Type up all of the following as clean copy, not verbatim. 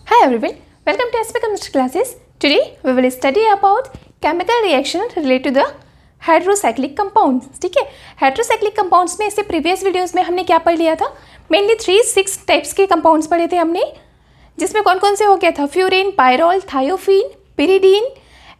Hi everyone, welcome to SPK Chemistry classes. Today we will study about chemical reaction related to the hydrocyclic compounds. ठीक है, hydrocyclic compounds में इससे previous videos में हमने क्या पढ़ लिया था? मेनली 3-6 टाइप्स के कंपाउंड्स पढ़े थे हमने, जिसमें कौन कौन से हो गया था? Furan, pyrrole, thiophene, pyridine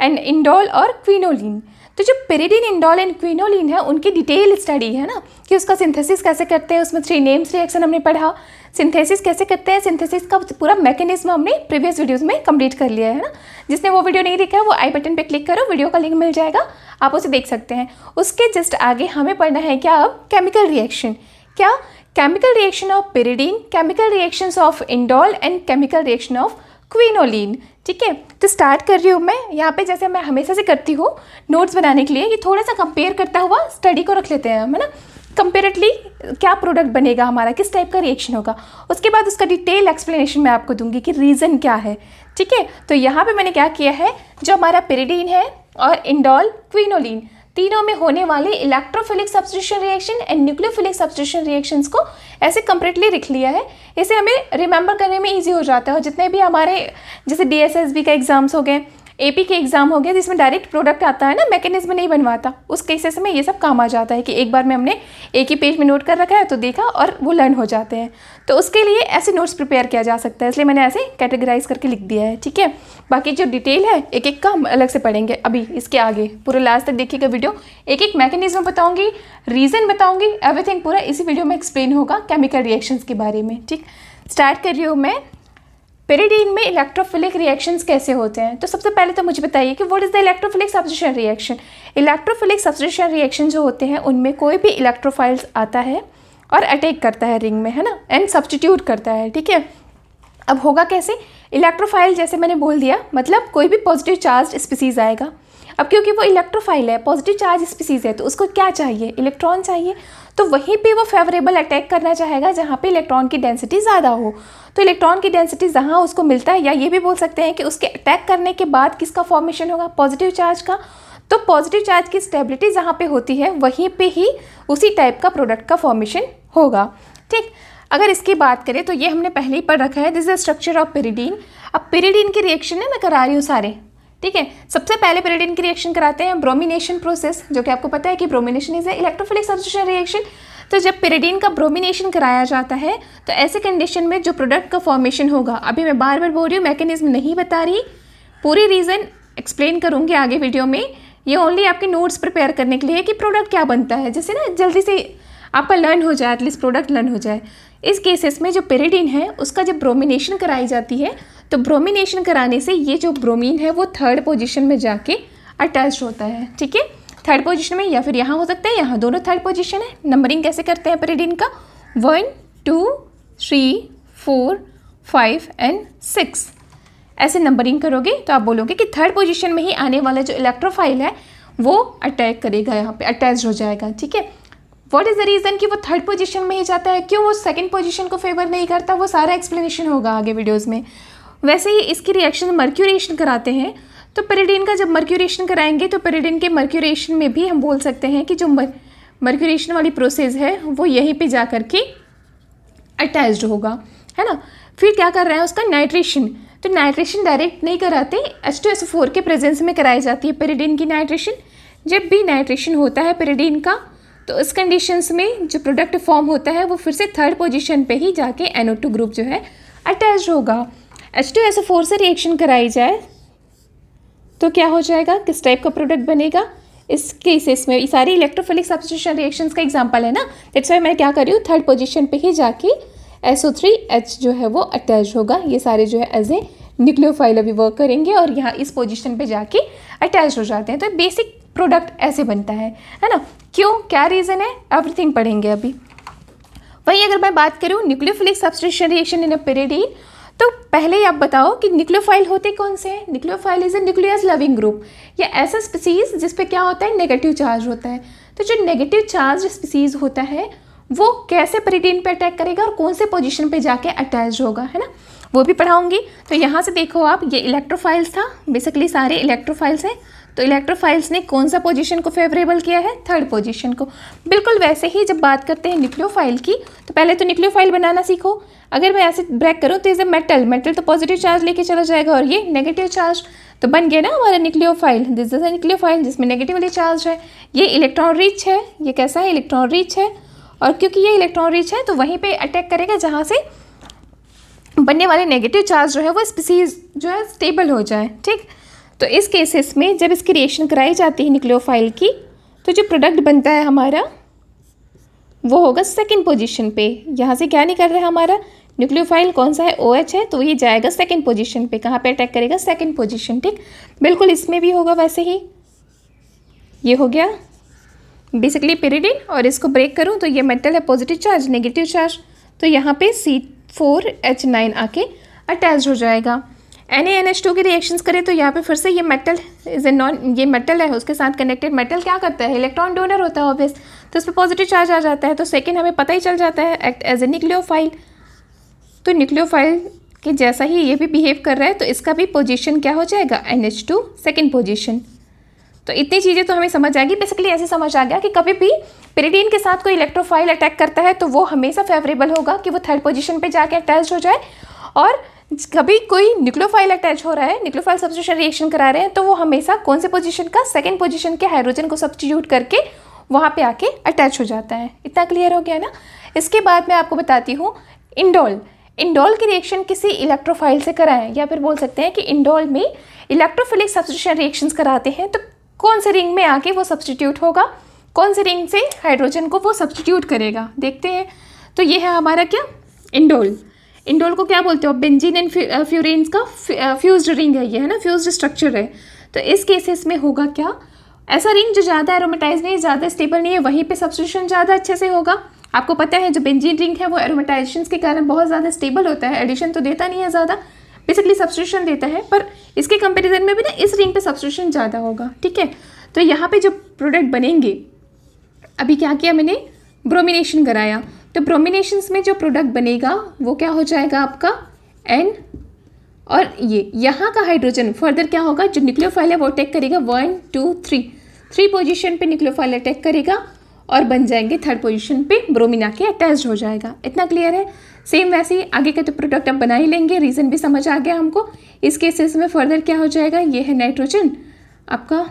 and indole और क्विनोलिन. तो जो पिरिडीन, इंडोल एंड क्विनोलिन है उनकी डिटेल स्टडी है ना, कि उसका सिंथेसिस कैसे करते हैं. उसमें 3 नेम्स रिएक्शन हमने पढ़ा. सिंथेसिस कैसे करते हैं, सिंथेसिस का पूरा मैकेनिज्म हमने प्रीवियस वीडियोस में कंप्लीट कर लिया है ना. जिसने वो वीडियो नहीं देखा है वो आई बटन पे क्लिक करो, वीडियो का लिंक मिल जाएगा, आप उसे देख सकते हैं. उसके जस्ट आगे हमें पढ़ना है क्या अब? Chemical reaction. क्या? Chemical reaction of pyridine, chemical reactions of indole and chemical reaction of quinoline. ठीक है, तो स्टार्ट कर रही हूँ मैं यहाँ पे, जैसे मैं हमेशा से करती हूँ नोट्स बनाने के लिए, कि थोड़ा सा कंपेयर करता हुआ स्टडी को रख लेते हैं हम, है ना. कंपेरेटली क्या प्रोडक्ट बनेगा हमारा, किस टाइप का रिएक्शन होगा, उसके बाद उसका डिटेल एक्सप्लेनेशन मैं आपको दूंगी कि रीज़न क्या है. ठीक है, तो यहाँ पे मैंने क्या किया है, जो हमारा पिरिडीन है और इंडोल, क्विनोलिन, तीनों में होने वाले electrophilic substitution reaction and nucleophilic substitution reactions को ऐसे कंप्लीटली लिख लिया है. इसे हमें रिमेंबर करने में इजी हो जाता है. और जितने भी हमारे जैसे DSSB का एग्जाम्स हो गए, AP के एग्जाम हो गया, जिसमें डायरेक्ट प्रोडक्ट आता है ना, मैकेनिज्म नहीं बनवाता, उस केसेस में ये सब काम आ जाता है कि एक बार में हमने एक ही पेज में नोट कर रखा है तो देखा और वो लर्न हो जाते हैं. तो उसके लिए ऐसे नोट्स प्रिपेयर किया जा सकता है, इसलिए मैंने ऐसे कैटेगराइज करके लिख दिया है. ठीक है, बाकी जो डिटेल है एक एक का हम अलग से पढ़ेंगे. अभी इसके आगे पूरा लास्ट तक देखिएगा वीडियो, एक एक मैकेनिज्म बताऊंगी, रीज़न बताऊंगी, एवरीथिंग पूरा इसी वीडियो में एक्सप्लेन होगा केमिकल रिएक्शंस के बारे में. ठीक, स्टार्ट कर रही हूँ मैं. पिरिडीन में इलेक्ट्रोफिलिक रिएक्शंस कैसे होते हैं? तो सबसे पहले तो मुझे बताइए कि what is the electrophilic substitution reaction. Electrophilic substitution reaction जो होते हैं उनमें कोई भी इलेक्ट्रोफाइल्स आता है और अटैक करता है रिंग में, है ना, एंड सब्स्टिट्यूट करता है. ठीक है, अब होगा कैसे? इलेक्ट्रोफाइल जैसे मैंने बोल दिया, मतलब कोई भी पॉजिटिव चार्ज स्पीसीज आएगा. अब क्योंकि वो इलेक्ट्रोफाइल है, पॉजिटिव चार्ज स्पीसीज है, तो उसको क्या चाहिए? इलेक्ट्रॉन चाहिए. तो वहीं पे वो फेवरेबल अटैक करना चाहेगा जहाँ पे इलेक्ट्रॉन की डेंसिटी ज़्यादा हो. तो इलेक्ट्रॉन की डेंसिटी जहाँ उसको मिलता है, या ये भी बोल सकते हैं कि उसके अटैक करने के बाद किसका फॉर्मेशन होगा? पॉजिटिव चार्ज का. तो पॉजिटिव चार्ज की स्टेबिलिटी जहाँ पे होती है वहीं पे ही उसी टाइप का प्रोडक्ट का फॉर्मेशन होगा. ठीक, अगर इसकी बात करें तो ये हमने पहले ही पढ़ रखा है, this is the structure of pyridine. अब पिरिडीन के रिएक्शन है मैं करा रही हूँ सारे. ठीक है, सबसे पहले पिरिडीन की रिएक्शन कराते हैं ब्रोमिनेशन प्रोसेस, जो कि आपको पता है कि bromination is a electrophilic substitution reaction. तो जब पिरिडीन का ब्रोमिनेशन कराया जाता है तो ऐसे कंडीशन में जो प्रोडक्ट का फॉर्मेशन होगा, अभी मैं बार बार बोल रही हूँ, मैकेनिज्म नहीं बता रही, पूरी रीज़न एक्सप्लेन करूँगी आगे वीडियो में. ये ओनली आपके नोट्स प्रिपेयर करने के लिए कि प्रोडक्ट क्या बनता है, जिससे ना जल्दी से आपका लर्न हो जाए, एटलीस्ट प्रोडक्ट लर्न हो जाए. इस केसेस में जो पिरिडीन है उसका जब ब्रोमिनेशन कराई जाती है तो ब्रोमिनेशन कराने से ये जो ब्रोमीन है वो थर्ड पोजीशन में जाके अटैच होता है. ठीक है, थर्ड पोजीशन में, या फिर यहाँ हो सकता है, यहाँ दोनों थर्ड पोजीशन है. नंबरिंग कैसे करते हैं पिरिडीन का? 1, 2, 3, 4, 5 एंड 6 ऐसे नंबरिंग करोगे तो आप बोलोगे कि थर्ड पोजीशन में ही आने वाला जो इलेक्ट्रोफाइल है वो अटैक करेगा, यहाँ पे अटैच हो जाएगा. ठीक है, व्हाट इज़ द रीज़न कि वो थर्ड पोजीशन में ही जाता है, क्यों वो सेकंड पोजीशन को फेवर नहीं करता, वो सारा एक्सप्लेनेशन होगा आगे वीडियोस में. वैसे ही इसकी रिएक्शन मर्क्यूरेशन कराते हैं. तो पिरिडीन का जब मर्क्यूरेशन कराएंगे तो पिरिडीन के मर्क्यूरेशन में भी हम बोल सकते हैं कि जो मर्क्यूरेशन वाली प्रोसेस है वो यहीं पे जा कर के अटैच्ड होगा, है ना. फिर क्या कर रहे हैं उसका? नाइट्रेशन. तो नाइट्रेशन डायरेक्ट नहीं कराते, H2SO4 के प्रेजेंस में कराई जाती है पिरिडीन की नाइट्रेशन. जब भी नाइट्रेशन होता है पिरिडीन का तो इस कंडीशंस में जो प्रोडक्ट फॉर्म होता है वो फिर से थर्ड पोजीशन पे ही जाके NO2 ग्रुप जो है अटैच होगा. H2SO4 से रिएक्शन कराई जाए तो क्या हो जाएगा, किस टाइप का प्रोडक्ट बनेगा? इस केसेस में ये सारी इलेक्ट्रोफिलिक सब्स्टिट्यूशन रिएक्शंस का एग्जांपल है ना, दैट्स वाई मैं क्या कर रही हूँ, थर्ड पोजीशन पे ही जाके SO3H जो है वो अटैच होगा. ये सारे जो है एज ए न्यूक्लियोफाइल अभी वर्क करेंगे और यहाँ इस पोजीशन पे जाके अटैच हो जाते हैं. तो बेसिक प्रोडक्ट ऐसे बनता है ना. क्यों, क्या रीज़न है, एवरीथिंग पढ़ेंगे अभी. वहीं अगर मैं बात करूँ nucleophilic substitution reaction in a pyridine, तो पहले ही आप बताओ कि न्यूक्लियोफाइल होते कौन से हैं? Nucleophile is a nucleus loving group, या ऐसा स्पीसीज जिस पे क्या होता है, नेगेटिव चार्ज होता है. तो जो नेगेटिव चार्ज स्पीसीज होता है वो कैसे पिरिडीन पे अटैक करेगा और कौन से पोजीशन पे जाके अटैच होगा, है ना, वो भी पढ़ाऊंगी. तो यहाँ से देखो आप, ये इलेक्ट्रोफाइल्स था, बेसिकली सारे इलेक्ट्रोफाइल्स हैं. तो इलेक्ट्रोफाइल्स ने कौन सा पोजीशन को फेवरेबल किया है, थर्ड पोजीशन को। बिल्कुल वैसे ही जब बात करते हैं न्यूक्लियोफाइल की, तो पहले तो न्यूक्लियोफाइल बनाना सीखो। अगर मैं ऐसे ब्रेक करूँ तो इज ए मेटल, मेटल तो पॉजिटिव चार्ज लेके चला जाएगा और ये नेगेटिव चार्ज, तो बन गया ना हमारा nucleophile. This is a nucleophile जिसमें नेगेटिवली चार्ज है। ये इलेक्ट्रॉन रिच है, ये कैसा है, इलेक्ट्रॉन रिच है, और क्योंकि ये इलेक्ट्रॉन रिच है तो वहीं पे अटैक करेगा जहाँ से बनने वाले नेगेटिव चार्ज जो है वो स्पीसीज जो है स्टेबल हो जाए, ठीक। तो इस केसेस में जब इसकी रिएक्शन कराई जाती है न्यूक्लियोफाइल की, तो जो प्रोडक्ट बनता है हमारा वो होगा सेकंड पोजीशन पे। यहाँ से क्या निकल रहा है हमारा, न्यूक्लियोफाइल कौन सा है, OH है, तो ये जाएगा सेकंड पोजीशन पे। कहाँ पे अटैक करेगा, सेकंड पोजीशन, ठीक। बिल्कुल इसमें भी होगा वैसे ही। ये हो गया बेसिकली pyridine, और इसको ब्रेक करूँ तो ये मेटल है, पॉजिटिव चार्ज नेगेटिव चार्ज, तो यहाँ पे C4H9 आके अटैच हो जाएगा। NaNH2 की रिएक्शंस करें तो यहाँ पे फिर से ये मेटल इज ए नॉन, ये मेटल है, उसके साथ कनेक्टेड मेटल क्या करता है, इलेक्ट्रॉन डोनर होता है ऑब्वियस, तो उस पर पॉजिटिव चार्ज आ जाता है, तो सेकेंड हमें पता ही चल जाता है, एक्ट एज ए न्यूक्लियोफाइल। तो न्यूक्लियोफाइल के जैसा ही ये भी बिहेव कर रहा है, तो इसका भी पोजीशन क्या हो जाएगा, NH2 सेकेंड पोजीशन। तो इतनी चीज़ें तो हमें समझ आएगी। बेसिकली ऐसे समझ आ गया कि कभी भी pyridine के साथ कोई इलेक्ट्रोफाइल अटैक करता है तो वो हमेशा फेवरेबल होगा कि वो थर्ड पोजीशन पे जाके अटैच हो जाए, और कभी कोई न्यूक्लियोफाइल अटैच हो रहा है, न्यूक्लियोफाइल सब्स्टिट्यूशन रिएक्शन करा रहे हैं, तो वो हमेशा कौन से पोजीशन का, सेकंड पोजीशन के हाइड्रोजन को सब्स्टिट्यूट करके वहाँ पे आके अटैच हो जाता है। इतना क्लियर हो गया ना। इसके बाद मैं आपको बताती हूँ इंडोल। इंडोल की रिएक्शन किसी इलेक्ट्रोफाइल से कराएं, या फिर बोल सकते हैं कि इंडोल में इलेक्ट्रोफिलिक सब्स्टिट्यूशन रिएक्शंस कराते हैं, तो कौन से रिंग में आके वो सब्स्टिट्यूट होगा, कौन से रिंग से हाइड्रोजन को वो सब्स्टिट्यूट करेगा, देखते हैं। तो ये है हमारा क्या, इंडोल। इंडोल को क्या बोलते हो, बेंजीन एंड फ्यूरेन्स का फ्यूज्ड रिंग है ये, है ना, फ्यूज्ड स्ट्रक्चर है। तो इस केसेस में होगा क्या, ऐसा रिंग जो ज़्यादा एरोमेटाइज नहीं है, ज़्यादा स्टेबल नहीं है, वहीं पे सब्स्टिट्यूशन ज़्यादा अच्छे से होगा। आपको पता है जो बेंजीन रिंग है वो एरोमेटाइजेशन के कारण बहुत ज़्यादा स्टेबल होता है, एडिशन तो देता नहीं है ज़्यादा, बेसिकली सब्स्टिट्यूशन देता है, पर इसके कंपैरिजन में भी ना इस रिंग पे सब्स्टिट्यूशन ज़्यादा होगा, ठीक है। तो यहाँ पे जो प्रोडक्ट बनेंगे, अभी क्या किया मैंने, ब्रोमिनेशन कराया, तो ब्रोमिनेशंस में जो प्रोडक्ट बनेगा वो क्या हो जाएगा आपका N, और ये यहाँ का हाइड्रोजन फर्दर क्या होगा, जो न्यूक्लियोफाइल है वो अटैक करेगा 1 2 3 पोजीशन पे न्यूक्लियोफाइल अटैक करेगा और बन जाएंगे थर्ड पोजीशन पे ब्रोमीन आके अटैच हो जाएगा। इतना क्लियर है। सेम वैसे ही आगे के तो प्रोडक्ट अब बना ही लेंगे, रीज़न भी समझ आ गया हमको। इस केसेस में फर्दर क्या हो जाएगा, ये है नाइट्रोजन आपका,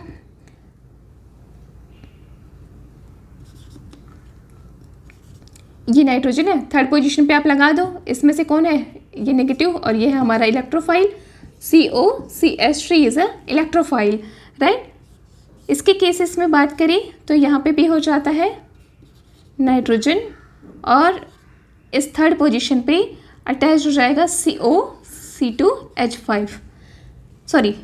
ये नाइट्रोजन है, थर्ड पोजीशन पे आप लगा दो। इसमें से कौन है, ये नेगेटिव, और ये है हमारा electrophile COCH3 is a electrophile, right. इसके केसेस में बात करें तो यहाँ पे भी हो जाता है नाइट्रोजन, और इस थर्ड पोजीशन पे अटैच हो जाएगा CO2H5, सॉरी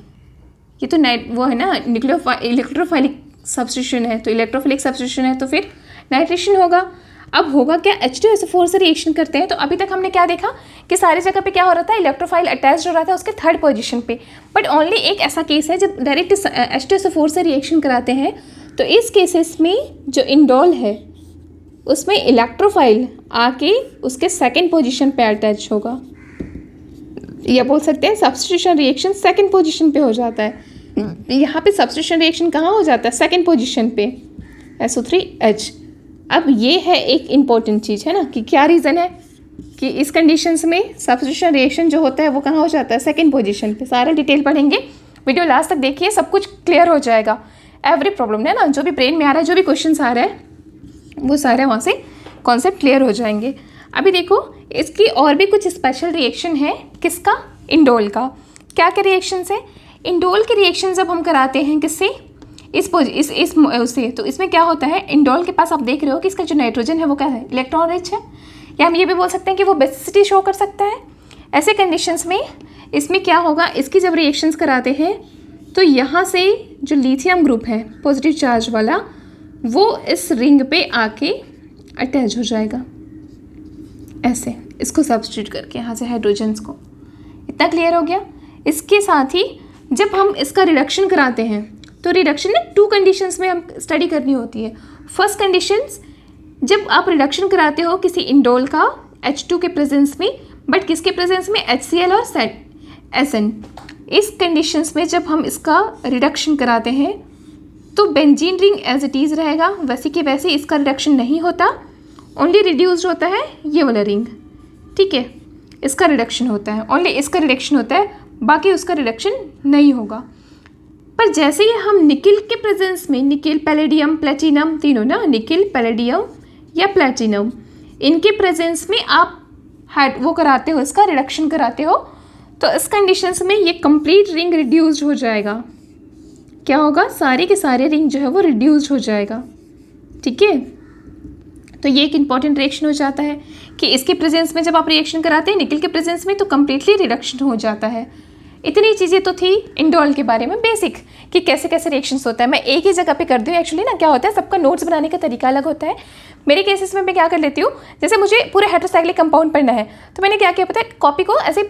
ये तो वो है ना इलेक्ट्रोफाइलिक सब्स्टिट्यूशन है, तो इलेक्ट्रोफिलिक सब्स्टिट्यूशन है तो फिर नाइट्रेशन होगा। अब होगा क्या, H2SO4 से रिएक्शन करते हैं, तो अभी तक हमने क्या देखा कि सारी जगह पे क्या हो रहा था, इलेक्ट्रोफाइल अटैच हो रहा था उसके थर्ड पोजीशन पे, बट ओनली एक ऐसा केस है जब डायरेक्ट H2SO4 से रिएक्शन कराते हैं, तो इस केसेस में जो इंडोल है उसमें इलेक्ट्रोफाइल आके उसके सेकेंड पोजीशन पे अटैच होगा, या बोल सकते हैं सब्स्टिट्यूशन रिएक्शन सेकेंड पोजीशन पे हो जाता है। यहाँ पे सब्स्टिट्यूशन रिएक्शन कहाँ हो जाता है, सेकेंड पोजीशन पे, SO3H। अब ये है एक इम्पॉर्टेंट चीज़ है ना, कि क्या रीज़न है कि इस कंडीशंस में सब्स्टिट्यूशन रिएक्शन जो होता है वो कहाँ हो जाता है, सेकेंड पोजीशन पे। सारा डिटेल पढ़ेंगे, वीडियो लास्ट तक देखिए, सब कुछ क्लियर हो जाएगा। एवरी प्रॉब्लम है ना, जो भी ब्रेन में आ रहा है, जो भी क्वेश्चन आ रहा है, वो सारे वहाँ से कॉन्सेप्ट क्लियर हो जाएंगे। अभी देखो इसकी और भी कुछ स्पेशल रिएक्शन है, किसका, इंडोल का। क्या क्या रिएक्शंस है, इंडोल के रिएक्शन जब हम कराते हैं किससे, उससे, तो इसमें क्या होता है, इंडोल के पास आप देख रहे हो कि इसका जो नाइट्रोजन है वो क्या है, इलेक्ट्रॉन रिच है, या हम ये भी बोल सकते हैं कि वो बेसिसिटी शो कर सकता है। ऐसे कंडीशंस में इसमें क्या होगा, इसकी जब रिएक्शंस कराते हैं तो यहाँ से जो लिथियम ग्रुप है पॉजिटिव चार्ज वाला, वो इस रिंग पे आके अटैच हो जाएगा ऐसे, इसको सब्स्टिट्यूट करके यहाँ से हाइड्रोजन्स को। इतना क्लियर हो गया। इसके साथ ही जब हम इसका रिडक्शन कराते हैं, तो रिडक्शन में 2 कंडीशंस में हम स्टडी करनी होती है। फर्स्ट कंडीशंस, जब आप रिडक्शन कराते हो किसी इंडोल का H2 के प्रेजेंस में, बट किसके प्रेजेंस में, HCl और SN। इस कंडीशंस में जब हम इसका रिडक्शन कराते हैं तो benzene ring as it is रहेगा, वैसे कि वैसे इसका रिडक्शन नहीं होता, ओनली रिड्यूस्ड होता है ये वाला रिंग, ठीक है, इसका रिडक्शन होता है, ओनली इसका रिडक्शन होता है, बाकी उसका रिडक्शन नहीं होगा। पर जैसे ही हम निकिल के प्रेजेंस में, निकिल, पैलेडियम, प्लेटिनम, तीनों ना, निकिल, पैलेडियम या प्लेटिनम, इनके प्रेजेंस में आप वो कराते हो, इसका रिडक्शन कराते हो, तो इस कंडीशंस में ये कंप्लीट रिंग रिड्यूस्ड हो जाएगा। क्या होगा, सारे के सारे रिंग जो है वो रिड्यूस्ड हो जाएगा, ठीक है। तो ये एक इंपॉर्टेंट रिएक्शन हो जाता है कि इसके प्रेजेंस में जब आप रिएक्शन कराते हैं निकिल के प्रेजेंस में तो कम्प्लीटली रिडक्शन हो जाता है। इतनी चीज़ें तो थी इंडोल के बारे में बेसिक कि कैसे कैसे रिएक्शंस होता है। मैं एक ही जगह पे कर दी हूँ। एक्चुअली ना क्या होता है, सबका नोट्स बनाने का तरीका अलग होता है। मेरे केसेस में मैं क्या कर लेती हूँ, जैसे मुझे पूरे हेटेरोसाइक्लिक कंपाउंड पढ़ना है तो मैंने क्या किया पता है, कॉपी को ऐसे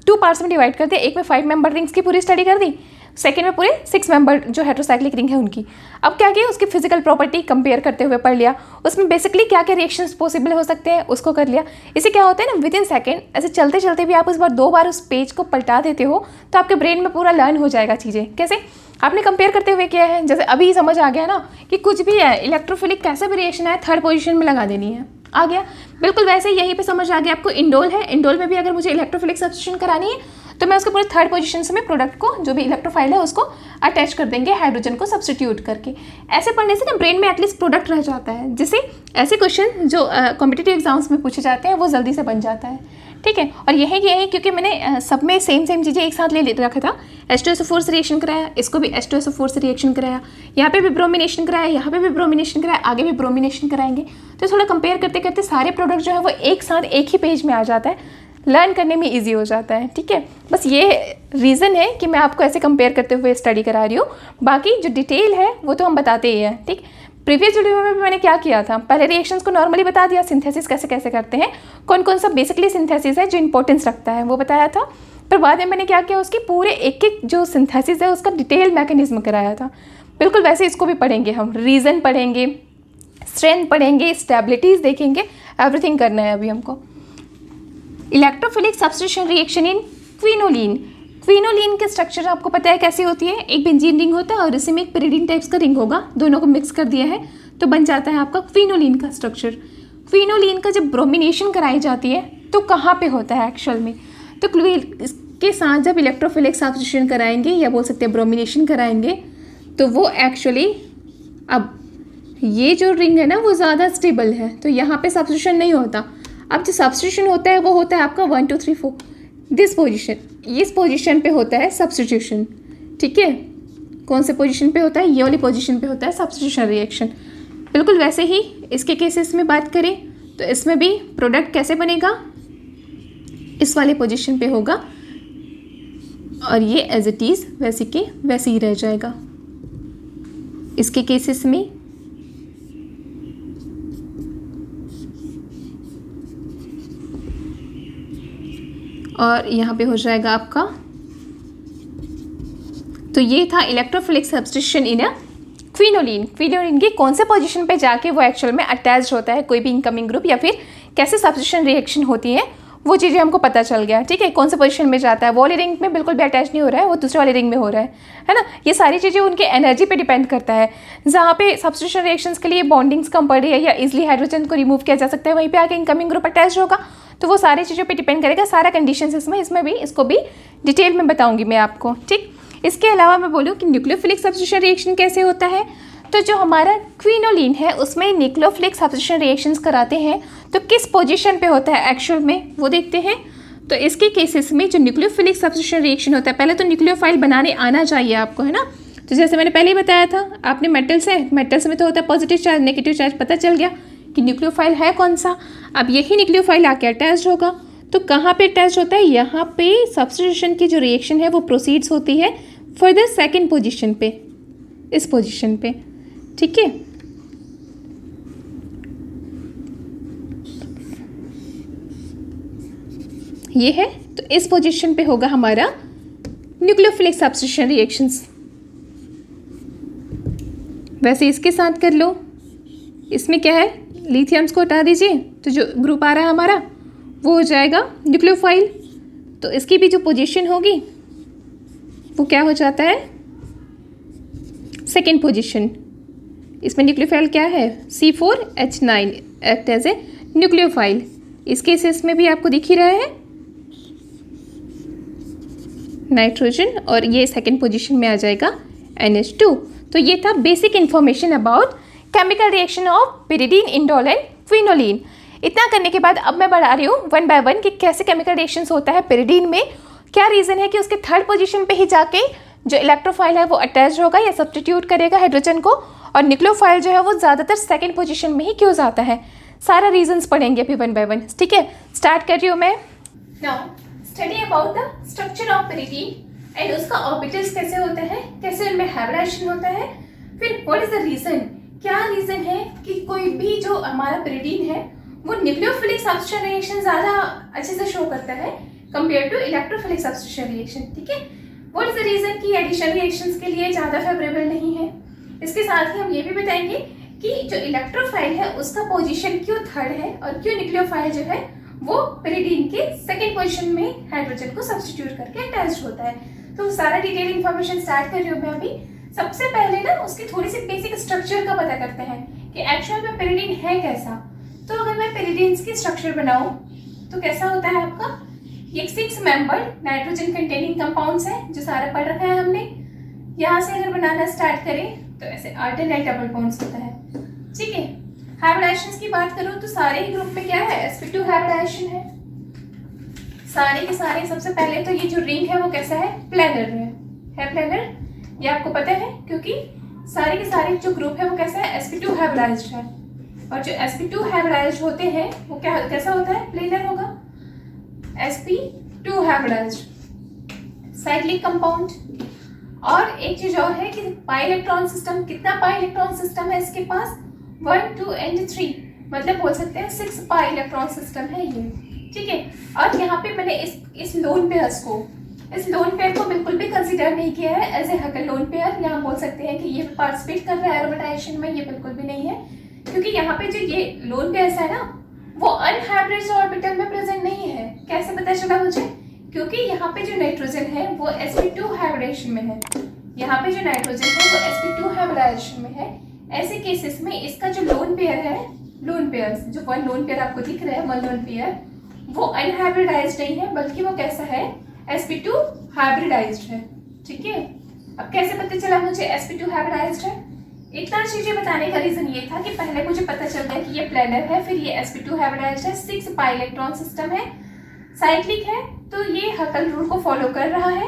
2 पार्ट्स में डिवाइड कर दिया। एक में 5 मेंबर रिंग्स की पूरी स्टडी कर दी, सेकेंड में पूरे 6 मेंबर जो हेटेरोसाइक्लिक रिंग है उनकी। अब क्या किया, उसकी फिजिकल प्रॉपर्टी कंपेयर करते हुए पढ़ लिया, उसमें बेसिकली क्या क्या रिएक्शंस पॉसिबल हो सकते हैं उसको कर लिया। इससे क्या होता है ना, विद इन सेकेंड ऐसे चलते चलते भी आप उस बार 2 बार उस पेज को पलटा देते हो तो आपके ब्रेन में पूरा लर्न हो जाएगा चीज़ें। कैसे आपने कंपेयर करते हुए किया है, जैसे अभी समझ आ गया ना कि कुछ भी है इलेक्ट्रोफिलिक कैसा भी रिएक्शन है 3rd पोजीशन में लगा देनी है, आ गया। बिल्कुल वैसे यहीं पे समझ आ गया आपको। इंडोल है, इंडोल में भी अगर मुझे इलेक्ट्रोफिलिक सब्स्टिट्यूशन करानी है तो मैं उसके पूरे 3rd पोजीशन से मैं प्रोडक्ट को, जो भी इलेक्ट्रोफाइल है उसको अटैच कर देंगे हाइड्रोजन को सब्स्टिट्यूट करके। ऐसे पढ़ने से ना ब्रेन में एटलीस्ट प्रोडक्ट रह जाता है, जिससे ऐसे क्वेश्चन जो कॉम्पिटिटिव एग्जाम्स में पूछे जाते हैं वो जल्दी से बन जाता है, ठीक है। और यही क्योंकि मैंने सब में सेम चीज़ें एक साथ ले रखा था। H2SO4 से रिएक्शन कराया, इसको भी H2SO4 से रिएक्शन कराया, यहाँ पे भी ब्रोमिनेशन कराया, यहाँ पे भी ब्रोमिनेशन कराया, आगे भी ब्रोमिनेशन कराएंगे। तो थोड़ा कंपेयर करते करते सारे प्रोडक्ट जो है वो एक साथ एक ही पेज में आ जाता है, लर्न करने में इजी हो जाता है, ठीक है। बस ये रीज़न है कि मैं आपको ऐसे कंपेयर करते हुए स्टडी करा रही हूँ। बाकी जो डिटेल है वो तो हम बताते ही हैं, ठीक। प्रीवियस वीडियो में भी मैंने क्या किया था, पहले रिएक्शंस को नॉर्मली बता दिया, सिंथेसिस कैसे कैसे करते हैं, कौन कौन सा बेसिकली सिंथेसिस है जो इंपॉर्टेंस रखता है वो बताया था। पर बाद में मैंने क्या किया, उसकी पूरे एक एक जो सिंथेसिस है उसका डिटेल मैकेनिज्म कराया था। बिल्कुल वैसे इसको भी पढ़ेंगे हम, रीज़न पढ़ेंगे, स्ट्रेंथ पढ़ेंगे, स्टेबिलिटीज़ देखेंगे, एवरीथिंग करना है अभी हमको। Electrophilic substitution reaction in quinoline. Quinoline के स्ट्रक्चर आपको पता है कैसी होती है, एक बेंजीन रिंग होता है और इसी में एक पिरिडीन टाइप्स का रिंग होगा, दोनों को मिक्स कर दिया है तो बन जाता है आपका क्विनोलिन का स्ट्रक्चर। क्विनोलिन का जब ब्रोमिनेशन कराई जाती है तो कहाँ पे होता है एक्चुअल में, तो इसके साथ जब इलेक्ट्रोफिलिक सब्स्टिट्यूशन कराएंगे या बोल सकते हैं ब्रोमिनेशन कराएंगे तो वो एक्चुअली, अब ये जो रिंग है ना वो ज़्यादा स्टेबल है तो यहाँ पे सब्स्टिट्यूशन नहीं होता। अब जो सब्स्टिट्यूशन होता है वो होता है आपका 1 2 3 4 दिस पोजीशन, इस पोजीशन पे होता है सब्स्टिट्यूशन, ठीक है। कौन से पोजीशन पे होता है, ये वाली पोजीशन पे होता है सब्स्टिट्यूशन रिएक्शन। बिल्कुल वैसे ही इसके केसेस में बात करें तो इसमें भी प्रोडक्ट कैसे बनेगा, इस वाले पोजीशन पे होगा और ये एज इट इज़ वैसे के वैसे ही रह जाएगा इसके केसेस में। और यहाँ पे हो जाएगा आपका, तो ये था इलेक्ट्रोफिलिक सब्स्टिट्यूशन इन क्विनोलिन। क्विनोलिन की कौन से पोजीशन पे जाके वो एक्चुअल में अटैच होता है कोई भी इनकमिंग ग्रुप, या फिर कैसे सब्स्टिट्यूशन रिएक्शन होती है वो चीज़ें हमको पता चल गया, ठीक है। कौन से पोजीशन में जाता है, वो वाली रिंग में बिल्कुल भी अटैच नहीं हो रहा है, वो दूसरे वाली रिंग में हो रहा है ना। ये सारी चीज़ें उनके एनर्जी पे डिपेंड करता है। जहाँ पे सब्स्टिट्यूशन रिएक्शंस के लिए बॉन्डिंग्स कम पड़ रही है या इजिली हाइड्रोजन को रिमूव किया जा सकता है, वहीं पे आके इनकमिंग ग्रुप अटैच होगा, तो वो सारी चीज़ों पे डिपेंड करेगा, सारा कंडीशंस इसमें भी, इसको भी डिटेल में बताऊंगी मैं आपको, ठीक। इसके अलावा मैं बोलूँ कि न्यूक्लियोफिलिक सब्स्टिट्यूशन रिएक्शन कैसे होता है, तो जो हमारा क्विनोलिन है उसमें न्यूक्लियोफिलिक सब्स्टिट्यूशन रिएक्शंस कराते हैं तो किस पोजीशन पे होता है एक्चुअल में वो देखते हैं। तो इसके केसेस में जो न्यूक्लियोफिलिक सब्स्टिट्यूशन रिएक्शन होता है, पहले तो न्यूक्लियोफाइल बनाने आना चाहिए आपको, है ना। तो जैसे मैंने पहले ही बताया था, आपने मेटल्स में तो होता है पॉजिटिव चार्ज नेगेटिव चार्ज, पता चल गया कि न्यूक्लियोफाइल है कौन सा। अब यही न्यूक्लियोफाइल आके अटैच होगा, तो कहाँ पे अटैच होता है, यहाँ पे सब्स्टिट्यूशन की जो रिएक्शन है वो प्रोसीड्स होती है फर्दर 2nd पोजीशन पे, इस पोजीशन पे, ठीक है। ये है, तो इस पोजीशन पे होगा हमारा न्यूक्लियोफिलिक सब्स्टिट्यूशन रिएक्शंस। वैसे इसके साथ कर लो, इसमें क्या है, लिथियम्स को हटा दीजिए तो जो ग्रुप आ रहा है हमारा वो हो जाएगा न्यूक्लियोफाइल। तो इसकी भी जो पोजीशन होगी वो क्या हो जाता है, सेकेंड पोजीशन। इसमें न्यूक्लियोफाइल क्या है, C4H9 act as a nucleophile. इस केसेस में भी आपको दिख ही रहा है नाइट्रोजन, और ये सेकेंड पोजीशन में आ जाएगा NH2। तो ये था basic information about chemical reaction of pyridine, indole and quinoline. इतना करने के बाद अब मैं बढ़ा रही हूँ वन बाय वन कि कैसे केमिकल रिएक्शंस होता है पिरिडीन में। क्या रीज़न है कि उसके थर्ड पोजीशन पे ही जाके जो इलेक्ट्रोफाइल है वो अटैच होगा या सब्स्टिट्यूट करेगा हाइड्रोजन को, और न्यूक्लियोफाइल जो है वो ज़्यादातर सेकेंड पोजीशन में ही क्यों जाता है। सारा रीजंस पढ़ेंगे अभी वन बाय वन, ठीक है। स्टार्ट कर रही हूँ मैं। Now study about the structure of pyridine and उसका ऑर्बिटल्स कैसे होते हैं, कैसे उनमें हाइब्रिडाइजेशन होता है, फिर व्हाट इज द रीजन, क्या रीजन है कि कोई भी जो हमारा पिरिडीन है वो न्यूक्लियोफिलिक सब्स्टिट्यूशन रिएक्शन ज़्यादा अच्छे से शो करता है compare to electrophilic substitution reaction, ठीक है। व्हाट इज द रीजन कि एडिशन रिएक्शंस के लिए ज़्यादा फेवरेबल नहीं है। इसके साथ ही हम ये भी बताएंगे कि जो इलेक्ट्रोफाइल है उसका पोजीशन क्यों थर्ड है और क्यों न्यूक्लियोफाइल जो है वो पिरिडीन के सेकेंड पोजीशन में हाइड्रोजन को सब्स्टिट्यूट करके अटैच होता है। तो सारा डिटेल इन्फॉर्मेशन स्टार्ट कर रही हूँ मैं अभी। सबसे पहले ना उसकी थोड़ी सी बेसिक स्ट्रक्चर का पता करते हैं कि एक्चुअल में पिरिडीन है कैसा। तो अगर मैं पिरिडीन की स्ट्रक्चर बनाऊं तो कैसा होता है आपका, ये 6 मेंबर्ड नाइट्रोजन कंटेनिंग कंपाउंड्स है जो सारा पढ़ रखा है हमने। यहाँ से अगर बनाना स्टार्ट करें तो ऐसे आर्टेनाइट डबल बॉन्ड्स होता है, ठीक है। हाइब्रिडाइजेशन की बात करूं तो सारे ही ग्रुप में क्या है, sp2 हाइब्रिडाइजेशन है सारे के सारे। सबसे पहले तो ये जो रिंग है वो कैसा है, प्लेनर है प्लेनर, ये आपको पता है क्योंकि सारे के सारे जो ग्रुप है वो कैसा है, sp2 हाइब्रिडाइज्ड है। और जो sp2 हाइब्रिडाइज्ड होते हैं वो क्या कैसा होता है, प्लेनर होगा, sp2 हाइब्रिडाइज्ड साइक्लिक कंपाउंड। और एक चीज और है कि पाई इलेक्ट्रॉन सिस्टम, कितना पाई इलेक्ट्रॉन सिस्टम है इसके पास, 1 2 and 3, मतलब बोल सकते हैं 6 पाई इलेक्ट्रॉन सिस्टम है ये, ठीक है। और यहाँ पे मैंने इस लोन पेयर को बिल्कुल भी कंसीडर नहीं किया है एज ए हकल लोन पेयर। यहाँ बोल सकते हैं कि ये पार्टिसिपेट कर रहा है एरोमेटाइजेशन में, ये बिल्कुल भी नहीं है क्योंकि यहाँ पे जो ये लोन पेयर्स है ना वो अनहाइब्रिडाइज्ड ऑर्बिटल में प्रेजेंट नहीं है। कैसे पता चला मुझे, क्योंकि यहाँ पे जो नाइट्रोजन है वो sp2 हाइब्रिडाइजेशन में है, यहाँ पे जो नाइट्रोजन है वो sp2 हाइब्रिडाइजेशन में है। ऐसे केसेस में इसका जो लोन पेयर है, लोन पेयर जो वन लोन पेयर आपको दिख रहा है, वन लोन पेयर वो अनहाइब्रिडाइज्ड नहीं है बल्कि वो कैसा है, sp2 हाइब्रिडाइज्ड है, ठीक है। अब कैसे पता चला मुझे sp2 हाइब्रिडाइज्ड है, इतना चीजें बताने का रीजन ये था कि पहले मुझे पता चल गया कि ये प्लेनर है, फिर ये sp2 हाइब्रिडाइज्ड है, 6 पाई इलेक्ट्रॉन सिस्टम है, साइक्लिक है, तो ये हकल रूल को फॉलो कर रहा है।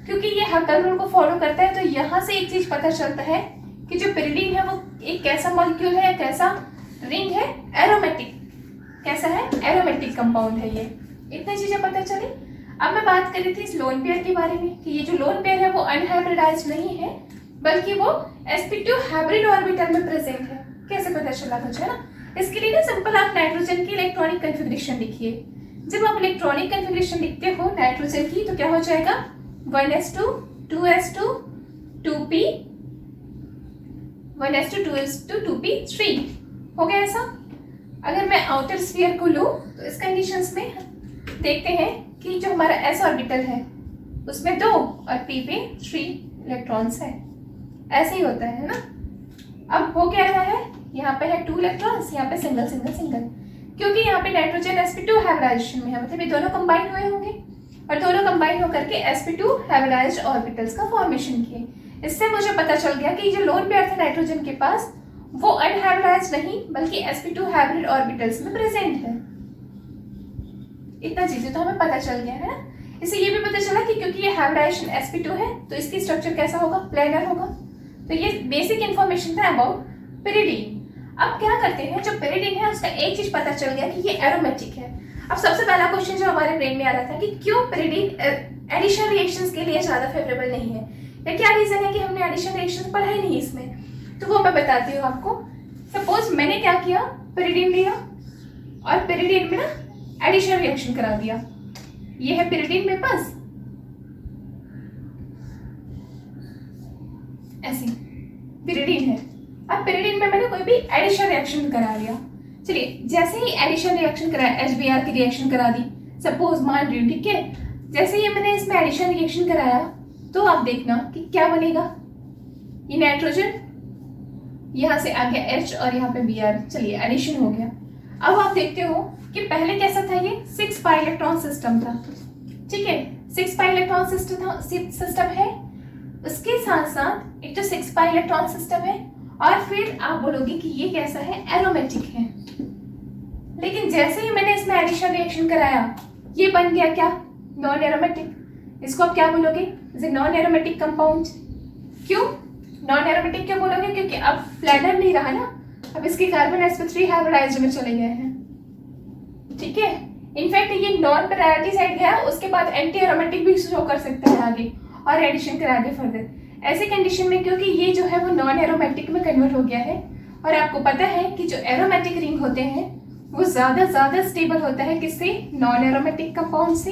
क्योंकि ये हकल रूल को फॉलो करता है तो यहाँ से एक चीज पता चलता है कि जो पिरिडीन है वो एक कैसा मॉलिक्यूल है, कैसा रिंग है, एरोमेटिक, कैसा है, एरोमेटिक कंपाउंड है ये। इतनी चीजें पता चली। अब मैं बात कर रही थी इस लोन पेयर के बारे में कि ये जो लोन पेयर है वो अनहाइब्रिडाइज्ड नहीं है बल्कि वो sp2 हाइब्रिड ऑर्बिटल में प्रेजेंट है। कैसे पता चला मुझे ना, इसके लिए ना सिंपल आप नाइट्रोजन की इलेक्ट्रॉनिक कन्फिग्रेशन लिखिए। जब आप इलेक्ट्रॉनिक कन्फिग्रेशन लिखते हो नाइट्रोजन की तो क्या हो जाएगा, 1s2 2s2 2p 1s2 2s2 2p3 हो गया ऐसा। अगर मैं आउटर स्फीयर को लूँ तो इस कंडीशंस में देखते हैं कि जो हमारा s ऑर्बिटल है उसमें 2 और p पे 3 इलेक्ट्रॉन्स है, ऐसे ही होता है ना। अब हो क्या रहा है, यहाँ पे है 2 इलेक्ट्रॉन्स, यहाँ पे सिंगल सिंगल सिंगल, क्योंकि यहाँ पे नाइट्रोजन sp2 हाइब्रिडाइजेशन में है, मतलब ये दोनों कंबाइन हुए होंगे और दोनों कंबाइन होकर के sp2 हाइब्रिडाइज्ड ऑर्बिटल्स का फॉर्मेशन किए। इससे मुझे पता चल गया कि जो लोन पेयर था नाइट्रोजन के पास वो अनहाइब्रिडाइज्ड नहीं बल्कि sp2 हाइब्रिड ऑर्बिटल्स में प्रेजेंट है। इतना चीजें तो हमें पता चल गया है ना। इससे ये भी पता चला कि क्योंकि ये हाइब्रिडाइजेशन sp2 है तो इसकी स्ट्रक्चर कैसा होगा, प्लेनर होगा। तो ये बेसिक इंफॉर्मेशन था अबाउट पिरिडीन। अब क्या करते हैं, जो पिरिडीन है उसका एक चीज पता चल गया कि ये एरोमेटिक है। अब सबसे पहला क्वेश्चन जो हमारे ब्रेन में आ रहा था कि क्यों पिरिडीन एडिशन रिएक्शंस के लिए ज्यादा फेवरेबल नहीं है, या क्या रीजन है कि हमने एडिशन रिएक्शंस पढ़ा ही नहीं इसमें। तो वो मैं बताती हूँ आपको। सपोज मैंने क्या किया, पिरिडीन लिया और पिरिडीन में ना एडिशन रिएक्शन करा दिया। ये है पिरिडीन मेरे पास, ऐसी पिरिडीन है। अब पिरिडीन में मैंने कोई भी एडिशन रिएक्शन करा लिया। चलिए जैसे ही एडिशन रिएक्शन कराया, HBr की रिएक्शन करा दी, सपोज मान रही हूँ, ठीक है। जैसे ही मैंने इसमें एडिशन रिएक्शन कराया तो आप देखना कि क्या बनेगा। ये नाइट्रोजन, यहाँ से आ गया H और यहाँ पे Br, चलिए एडिशन हो गया। अब आप देखते हो कि पहले कैसा था, ये 6 पाई इलेक्ट्रॉन सिस्टम था, ठीक है, 6 पाई इलेक्ट्रॉन सिस्टम है। उसके साथ साथ एक तो 6 पाई इलेक्ट्रॉन सिस्टम है और फिर आप बोलोगे कि ये कैसा है, एरोमेटिक है। लेकिन जैसे ही मैंने इसमें एडिशन रिएक्शन कराया, ये बन गया क्या, नॉन एरोमेटिक। इसको आप क्या बोलोगे, नॉन एरोमेटिक कंपाउंड। क्यों नॉन एरोमेटिक क्यों बोलोगे, क्योंकि अब प्लेनर नहीं रहा ना, अब इसके कार्बन sp3 हाइब्रिडाइज्ड में चले गए हैं, ठीक है। इनफैक्ट ये नॉन प्रायोरिटी साइड गया, उसके बाद एंटी एरोमेटिक भी शो कर सकता है आगे और एडिशन करा के फर्दर। ऐसे कंडीशन में क्योंकि ये जो है वो नॉन एरोमेटिक में कन्वर्ट हो गया है, और आपको पता है कि जो एरोमेटिक रिंग होते हैं वो ज्यादा स्टेबल होता है किससे, नॉन एरोमेटिक कंपाउंड से,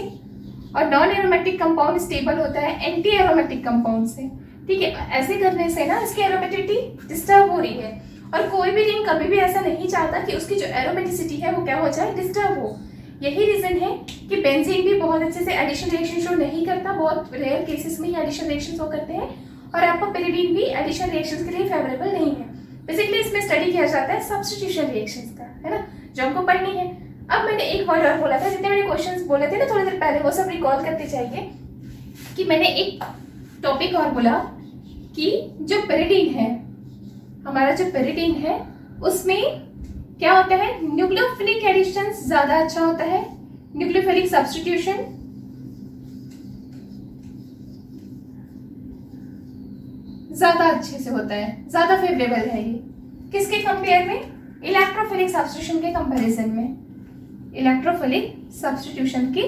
और नॉन एरोमेटिक कंपाउंड स्टेबल होता है एंटी एरोमेटिक कंपाउंड से, ठीक है। ऐसे करने से ना इसकी एरोमेटिसिटी डिस्टर्ब हो रही है, और कोई भी रिंग कभी भी ऐसा नहीं चाहता कि उसकी जो एरोमेटिसिटी है वो क्या हो जाए, डिस्टर्ब हो। यही रीजन है कि बेंजीन भी बहुत अच्छे से एडिशन रिएक्शन शो नहीं करता, बहुत रेयर केसेस में ही एडिशन रिएक्शन शो करते हैं, और आपका पेरिडीन भी एडिशन रिएक्शंस के लिए फेवरेबल नहीं है। बेसिकली इसमें स्टडी किया जाता है सब्स्टिट्यूशन रिएक्शंस का, है ना, जो हमको पढ़नी है। अब मैंने एक वर्ड और बोला था, जितने मैंने क्वेश्चंस बोले थे ना थोड़ी देर पहले, वो सब रिकॉल करते जाइए कि मैंने एक टॉपिक और बोला कि जो पेरिडीन है, हमारा जो पेरिडीन है उसमें क्या होता है, न्यूक्लियोफिलिक एडिशन ज्यादा अच्छा होता है, न्यूक्लियोफिलिक सब्स्टिट्यूशन ज्यादा अच्छे से होता है, ज्यादा फेवरेबल है। ये किसके कंपेयर में, इलेक्ट्रोफिलिक सब्स्टिट्यूशन के कंपैरिजन में, इलेक्ट्रोफिलिक सब्स्टिट्यूशन के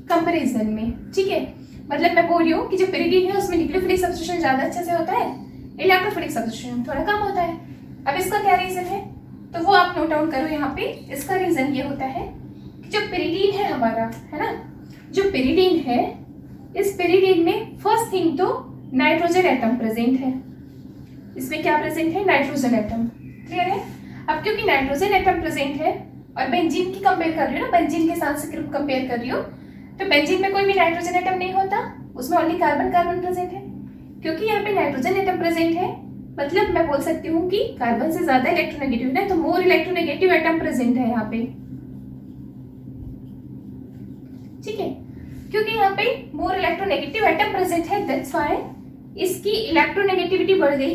कंपैरिजन में, ठीक है। मतलब मैं बोल रही हूँ कि जो पेरिडीन है उसमें न्यूक्लियोफिलिक सब्स्टिट्यूशन ज्यादा अच्छे से होता है, इलेक्ट्रोफिलिक सब्स्टिट्यूशन थोड़ा कम होता है। अब इसका क्या रीजन है, तो वो आप नोट डाउन करो यहाँ पे। इसका रीजन ये होता है कि जो पेरिडीन है हमारा, है ना, जो पेरिडीन है, इस पेरिडीन में फर्स्ट थिंग तो नाइट्रोजन एटम प्रेजेंट है। इसमें क्या प्रेजेंट है, नाइट्रोजन एटम, क्लियर है। अब क्योंकि नाइट्रोजन एटम प्रेजेंट है और बेंजीन की कंपेयर कर रही हो ना, बेंजीन के साथ से कंपेयर कर रही हो, तो बेंजीन में कोई भी नाइट्रोजन एटम नहीं होता, उसमें ओनली कार्बन कार्बन प्रेजेंट है। क्योंकि यहाँ पे नाइट्रोजन एटम प्रेजेंट है, मतलब मैं बोल सकती हूँ कि कार्बन से ज्यादा इलेक्ट्रोनेगेटिव है, तो मोर इलेक्ट्रोनेगेटिव एटम प्रेजेंट है यहाँ पे, ठीक है। क्योंकि यहाँ पे मोर इलेक्ट्रोनेगेटिव एटम प्रेजेंट है, दैट्स व्हाई इसकी इलेक्ट्रोनेगेटिविटी बढ़ गई।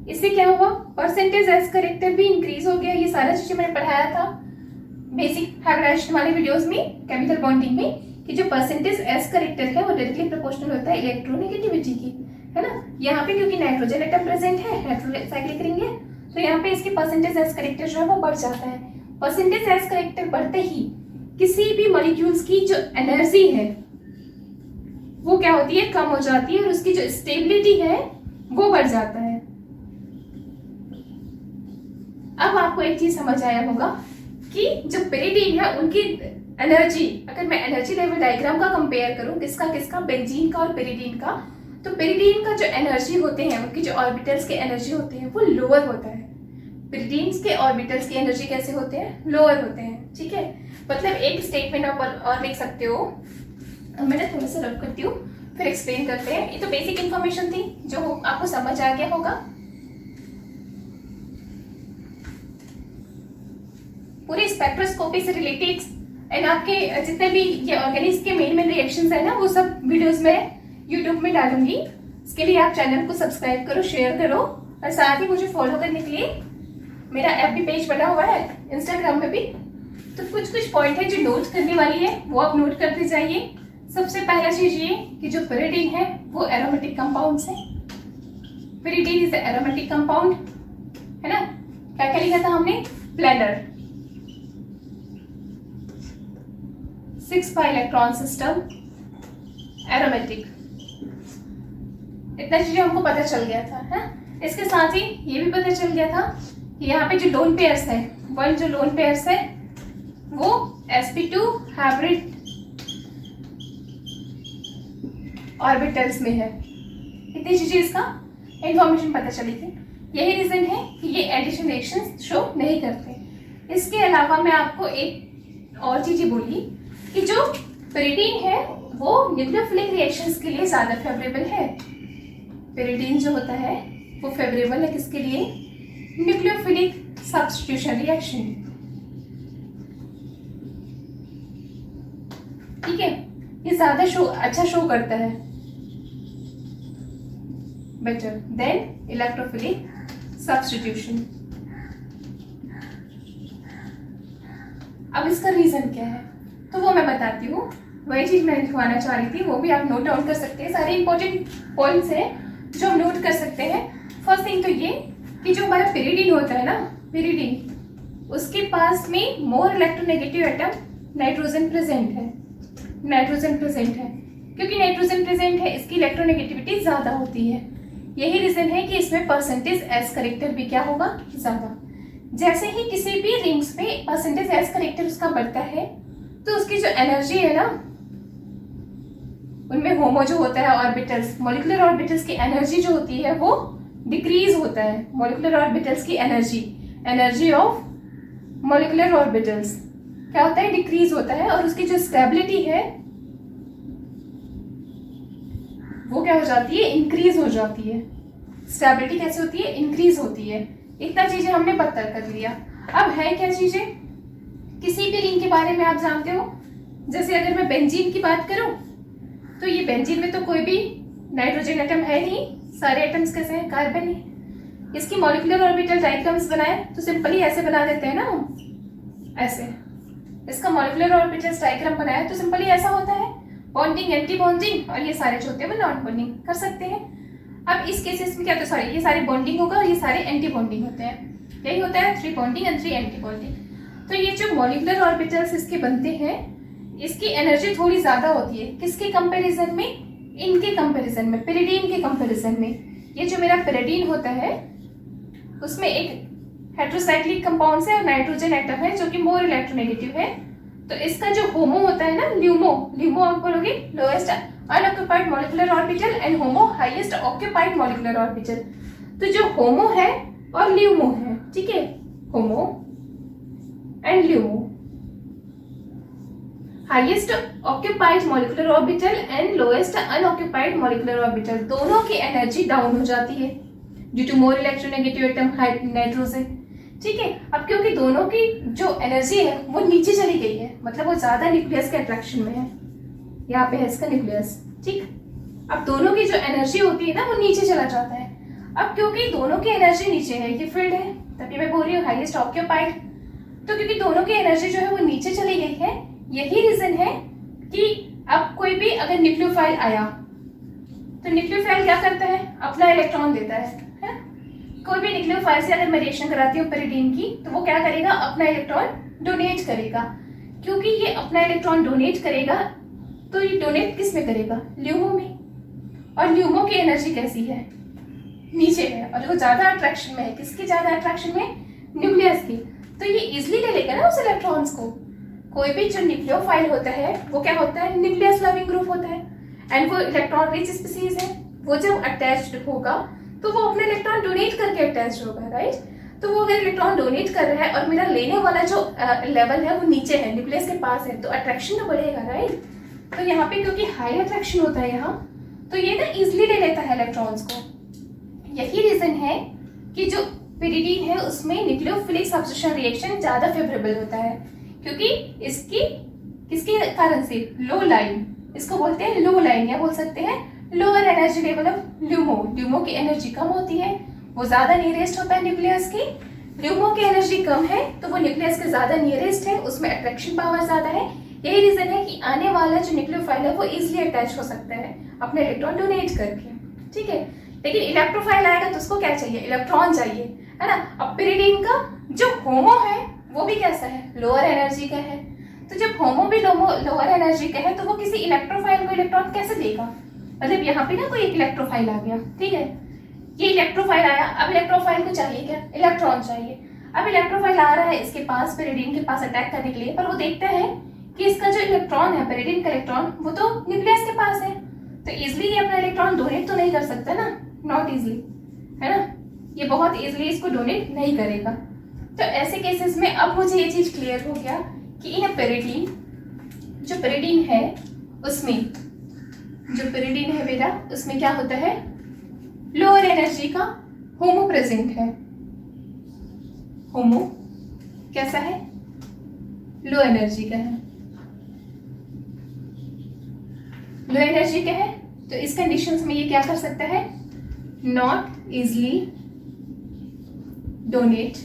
इससे क्या हुआ, परसेंटेज एस करेक्टर भी इंक्रीज हो गया। ये सारा चीजें मैंने पढ़ाया था बेसिक हाइब्रिडाइजेशन वाले वीडियोस में, केमिकल बॉन्डिंग में, कि जो परसेंटेज एस करेक्टर है वो डायरेक्टली प्रोपोर्शनल होता है इलेक्ट्रोनेगेटिविटी की, है ना। यहाँ पे क्योंकि नाइट्रोजन एटम प्रेजेंट है, हेटेरोसाइक्लिक रिंग है, तो यहाँ पे इसकी परसेंटेज एस करेक्टर जो है वो बढ़ जाता है। परसेंटेज एस करेक्टर बढ़ते ही किसी भी मॉलिक्यूल्स की जो एनर्जी है वो क्या होती है, कम हो जाती है, और उसकी जो स्टेबिलिटी है वो बढ़ जाता है। अब आपको एक चीज समझ आया होगा कि जो पेरिडीन है उनकी एनर्जी, अगर मैं एनर्जी लेवल डायग्राम का कंपेयर करूं, किसका, बेंजीन का और पेरिडीन का, तो पेरिडीन का जो एनर्जी होते हैं, उनकी जो ऑर्बिटल्स के एनर्जी होते हैं वो लोअर होता है। पेरिडीन्स के ऑर्बिटल्स की एनर्जी कैसे होते हैं, लोअर होते हैं, ठीक है। मतलब एक स्टेटमेंट आप और लिख सकते हो, मैंने थोड़ा सा रब करती हूँ फिर एक्सप्लेन करते हैं। ये तो बेसिक इन्फॉर्मेशन थी जो आपको समझ आ गया होगा। पूरी स्पेक्ट्रोस्कोपी से रिलेटेड एंड आपके जितने भी ये ऑर्गेनिक्स के मेन रिएक्शंस है ना, वो सब वीडियोस में यूट्यूब में डालूंगी। इसके लिए आप चैनल को सब्सक्राइब करो, शेयर करो, और साथ ही मुझे फॉलो करने के लिए मेरा FB पेज बना हुआ है, इंस्टाग्राम में भी। तो कुछ पॉइंट है जो नोट करने वाली है, वो आप नोट करते जाइए। सबसे पहला चीज ये कि जो पेरिडीन है वो एरोमेटिक कंपाउंड है। पेरिडीन इज एरोमेटिक कंपाउंड, है ना। क्या क्या लिखा था हमने, planar, 6 pi electron system, aromatic, इतना चीजें हमको पता चल गया था, है। इसके साथ ही ये भी पता चल गया था कि यहाँ पे जो लोन पेयर्स है, वन जो लोन पेयर्स है वो sp2 हाइब्रिड ऑर्बिटल्स में है। इतनी चीजें इसका इंफॉर्मेशन पता चली थी। यही रीजन है कि ये एडिशन रिएक्शंस शो नहीं करते। इसके अलावा मैं आपको एक और चीज बोली कि जो पेरिडीन है वो न्यूक्लियोफिलिक रिएक्शंस के लिए ज़्यादा फेवरेबल है। पेरिडीन जो होता है वो फेवरेबल है किसके लिए? Nucleophilic substitution reaction. ठीक है, ये ज़्यादा अच्छा शो करता है, बेटर देन इलेक्ट्रोफिलिक सब्स्टिट्यूशन। अब इसका रीज़न क्या है तो वो मैं बताती हूँ। वही चीज़ मैं लिखवाना चाह रही थी, वो भी आप नोट डाउन कर सकते हैं। सारे इंपॉर्टेंट पॉइंट्स हैं जो हम नोट कर सकते हैं। फर्स्ट थिंग तो ये कि जो हमारा पेरिडीन होता है ना, पेरिडीन, उसके पास में मोर इलेक्ट्रोनेगेटिव एटम नाइट्रोजन प्रेजेंट है। नाइट्रोजन प्रेजेंट है, क्योंकि नाइट्रोजन प्रेजेंट है इसकी इलेक्ट्रोनेगेटिविटी ज़्यादा होती है। यही रीज़न है कि इसमें परसेंटेज एस करेक्टर भी क्या होगा? ज़्यादा। जैसे ही किसी भी रिंग्स में परसेंटेज एस करेक्टर उसका बढ़ता है तो उसकी जो एनर्जी है ना, उनमें होमो जो होता है ऑर्बिटल्स, मॉलिक्यूलर ऑर्बिटल्स की एनर्जी जो होती है वो डिक्रीज होता है। मॉलिक्यूलर ऑर्बिटल्स की एनर्जी ऑफ मॉलिक्यूलर ऑर्बिटल्स क्या होता है? डिक्रीज होता है। और उसकी जो स्टेबिलिटी है वो क्या हो जाती है? इंक्रीज हो जाती है। स्टेबिलिटी कैसे होती है? इंक्रीज होती है। इतना चीजें हमने पता कर लिया। अब है क्या चीजें? किसी भी रिंग के बारे में आप जानते हो, जैसे अगर मैं बेंजीन की बात करूं तो ये बेंजीन में तो कोई भी नाइट्रोजन एटम है नहीं, सारे एटम्स कैसे हैं? कार्बन है। इसकी मॉलिक्यूलर ऑर्बिटल डायग्राम्स बनाए तो सिंपली ऐसे बना देते हैं ना, ऐसे। इसका मॉलिक्यूलर ऑर्बिटल डायग्राम बनाया तो सिंपली ऐसा होता है, बॉन्डिंग, एंटी बॉन्डिंग, और ये सारे जो होते हैं वो नॉन बॉन्डिंग कर सकते हैं। अब इस केसेस में क्या होता है? सॉरी, ये सारे बॉन्डिंग होगा और ये सारे एंटी बॉन्डिंग होते हैं। यही होता है 3 बॉन्डिंग एंड 3 एंटी बॉन्डिंग। तो ये जो मॉलिक्यूलर ऑर्बिटल्स इसके बनते हैं, इसकी एनर्जी थोड़ी ज्यादा होती है। किसके कंपैरिजन में? इनके कंपैरिजन में, पेरिडीन के कंपैरिजन में। ये जो मेरा पेरिडीन होता है उसमें एक हेट्रोसाइक्लिक कंपाउंड है और नाइट्रोजन एटम है जो कि मोर इलेक्ट्रोनेगेटिव है। तो इसका जो होमो होता है ना, ल्यूमो आप बोलोगे, lowest unoccupied molecular orbital, and HOMO highest occupied molecular orbital. तो जो होमो है और ल्यूमो है, ठीक है, HOMO and LUMO, highest occupied molecular orbital and lowest unoccupied molecular orbital, दोनों की एनर्जी डाउन हो जाती है due to more electronegative atom nitrogen. ठीक है, अब क्योंकि दोनों की जो एनर्जी है वो नीचे चली गई है, मतलब वो ज्यादा न्यूक्लियस के अट्रैक्शन में है। यहाँ पे है इसका न्यूक्लियस, ठीक। अब दोनों की जो एनर्जी होती है ना वो नीचे चला जाता है। अब क्योंकि दोनों की एनर्जी नीचे है, ये फील्ड है, तभी मैं बोल रही हूँ हाईएस्ट ऑक्यूपाइड। तो क्योंकि दोनों की एनर्जी जो है वो नीचे चली गई है, यही रीजन है कि अब कोई भी अगर न्यूक्लियोफाइल आया तो न्यूक्लियोफाइल क्या करता है? अपना इलेक्ट्रॉन देता है। कोई भी न्यूक्लियोफाइल से अगर मैं रिएक्शन कराती हूँ पेरिडीन की, तो वो क्या करेगा? अपना इलेक्ट्रॉन डोनेट करेगा। क्योंकि ये अपना इलेक्ट्रॉन डोनेट करेगा तो ये डोनेट किस में करेगा? ल्यूमो में। और ल्यूमो की एनर्जी कैसी है? नीचे है, और वो ज्यादा अट्रैक्शन में है। किसकी ज्यादा अट्रैक्शन में? न्यूक्लियस की। तो ये इजिली ले लेगा ना उस इलेक्ट्रॉन्स को। कोई भी जो न्यूक्लियोफाइल होता है वो क्या होता है? न्यूक्लियस लविंग ग्रुप होता है, एंड वो इलेक्ट्रॉन रिच स्पीसीज है। वो जब अटैच्ड होगा तो वो अपने इलेक्ट्रॉन डोनेट करके अटैच्ड होगा, राइट। तो वो अगर इलेक्ट्रॉन डोनेट कर रहा है और मेरा लेने वाला जो लेवल है वो नीचे है, न्यूक्लियस के पास है, तो अट्रैक्शन तो बढ़ेगा, राइट। तो यहाँ पे क्योंकि हाई अट्रैक्शन होता है यहाँ, तो ये ना इजिली ले लेता है इलेक्ट्रॉन्स को। यही रीजन है कि जो पेरिडीन है उसमें न्यूक्लियोफिलिक सब्स्टिट्यूशन रिएक्शन ज्यादा फेवरेबल होता है, क्योंकि इसकी किसके कारण से? लो लाइन, इसको बोलते हैं लो लाइन, या बोल सकते हैं lower energy level of LUMO. LUMO की एनर्जी कम होती है, वो ज्यादा नियरेस्ट होता है न्यूक्लियस की। ल्यूमो की एनर्जी कम है तो वो न्यूक्लियस के ज्यादा नियरेस्ट है, उसमें अट्रैक्शन पावर ज्यादा है। यही रीजन है कि आने वाला जो न्यूक्लियोफाइल है वो इजिली अटैच हो सकता है अपने इलेक्ट्रॉन डोनेट करके, ठीक है। लेकिन इलेक्ट्रोफाइल आएगा तो उसको क्या चाहिए? इलेक्ट्रॉन चाहिए, है ना। अब पेरिडीन का जो होमो है वो भी कैसा है? लोअर एनर्जी का है। तो जब होमो भी लोअर एनर्जी का है तो वो किसी इलेक्ट्रोफाइल को इलेक्ट्रॉन कैसे देगा? मतलब यहाँ पे ना कोई एक इलेक्ट्रोफाइल आ गया, ठीक है, ये इलेक्ट्रोफाइल आया। अब इलेक्ट्रोफाइल को चाहिए क्या? इलेक्ट्रॉन चाहिए। अब इलेक्ट्रोफाइल आ रहा है इसके पास, पेरिडीन के पास अटैक करने के लिए, पर वो देखता है कि इसका जो इलेक्ट्रॉन है, पेरिडीन का इलेक्ट्रॉन, वो तो न्यूक्लियस के पास है, तो इजिली ये अपना इलेक्ट्रॉन डोनेट तो नहीं कर सकता ना, नॉट इजिली, है ना। ये बहुत इजिली इसको डोनेट नहीं करेगा। तो ऐसे केसेस में अब मुझे ये चीज क्लियर हो गया कि इन पेरिडीन, जो पेरिडीन है उसमें जो pyridine है मेरा उसमें क्या होता है, लोअर एनर्जी का होमो प्रेजेंट है। होमो कैसा है, लो एनर्जी का है। लो एनर्जी का है तो इस कंडीशंस में ये क्या कर सकता है, not easily donate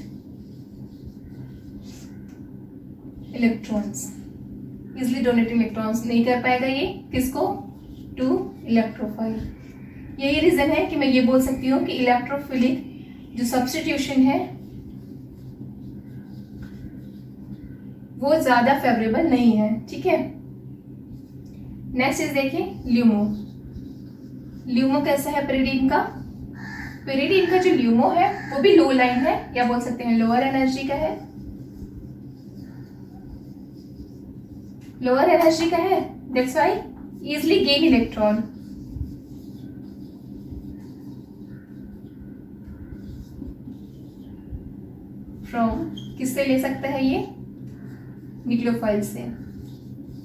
electrons. Easily donate electrons नहीं कर पाएगा ये किसको, टू इलेक्ट्रोफाइल। यही रीजन है कि मैं ये बोल सकती हूँ कि इलेक्ट्रोफिलिक जो सब्स्टिट्यूशन है वो ज्यादा फेवरेबल नहीं है। ठीक है, नेक्स्ट इज देखिए ल्यूमो। ल्यूमो कैसा है pyridine का, pyridine का जो ल्यूमो है वो भी लो लाइन है या बोल सकते हैं लोअर एनर्जी का है। लोअर एनर्जी का है, that's why easily gain electron. From किससे ले सकता है ये, न्यूक्लियोफाइल से,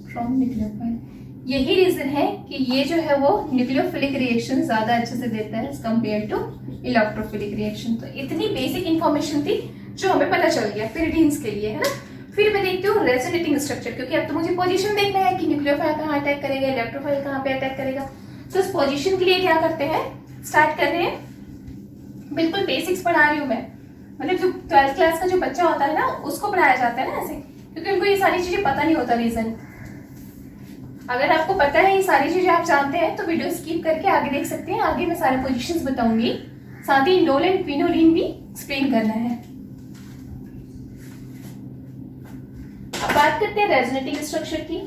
फ्रॉम न्यूक्लियोफाइल। यही रीजन है कि ये जो है वो न्यूक्लियोफिलिक रिएक्शन ज्यादा अच्छे से देता है कंपेयर टू इलेक्ट्रोफिलिक रिएक्शन। तो इतनी बेसिक इंफॉर्मेशन थी जो हमें पता चल गया pyridines के लिए, है ना। फिर मैं देखती हूँ रेजोनेटिंग स्ट्रक्चर, क्योंकि अब तो मुझे पोजीशन देखना है कि न्यूक्लियोफाइल कहाँ अटैक करेगा, इलेक्ट्रोफाइल कहाँ पे अटैक करेगा। तो इस पोजीशन के लिए क्या करते हैं, स्टार्ट कर रहे हैं। बिल्कुल बेसिक्स पढ़ा रही हूँ मैं, मतलब जो 12th क्लास का जो बच्चा होता है ना उसको पढ़ाया जाता है ना ऐसे, क्योंकि उनको ये सारी चीजें पता नहीं होता। रीजन अगर आपको पता है, ये सारी चीजें आप जानते हैं तो वीडियो स्किप करके आगे देख सकते हैं। आगे मैं सारे पोजीशंस बताऊंगी, साथ ही इंडोल एंड क्विनोलिन भी एक्सप्लेन करना है। अब बात करते हैं रेजोनेटिंग स्ट्रक्चर की।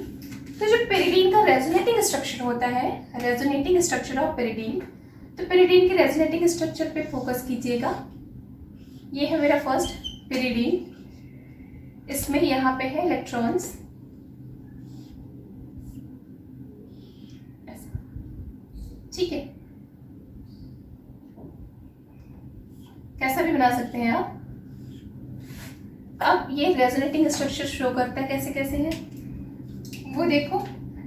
तो जो pyridine का रेजोनेटिंग स्ट्रक्चर होता है, रेजोनेटिंग स्ट्रक्चर ऑफ pyridine, तो pyridine के रेजोनेटिंग स्ट्रक्चर पे फोकस कीजिएगा। ये है मेरा फर्स्ट pyridine, इसमें यहाँ पे है इलेक्ट्रॉन्स, ठीक है, कैसा भी बना सकते हैं आप। अब ये रेजोनेटिंग स्ट्रक्चर शो करता है कैसे कैसे है वो देखो।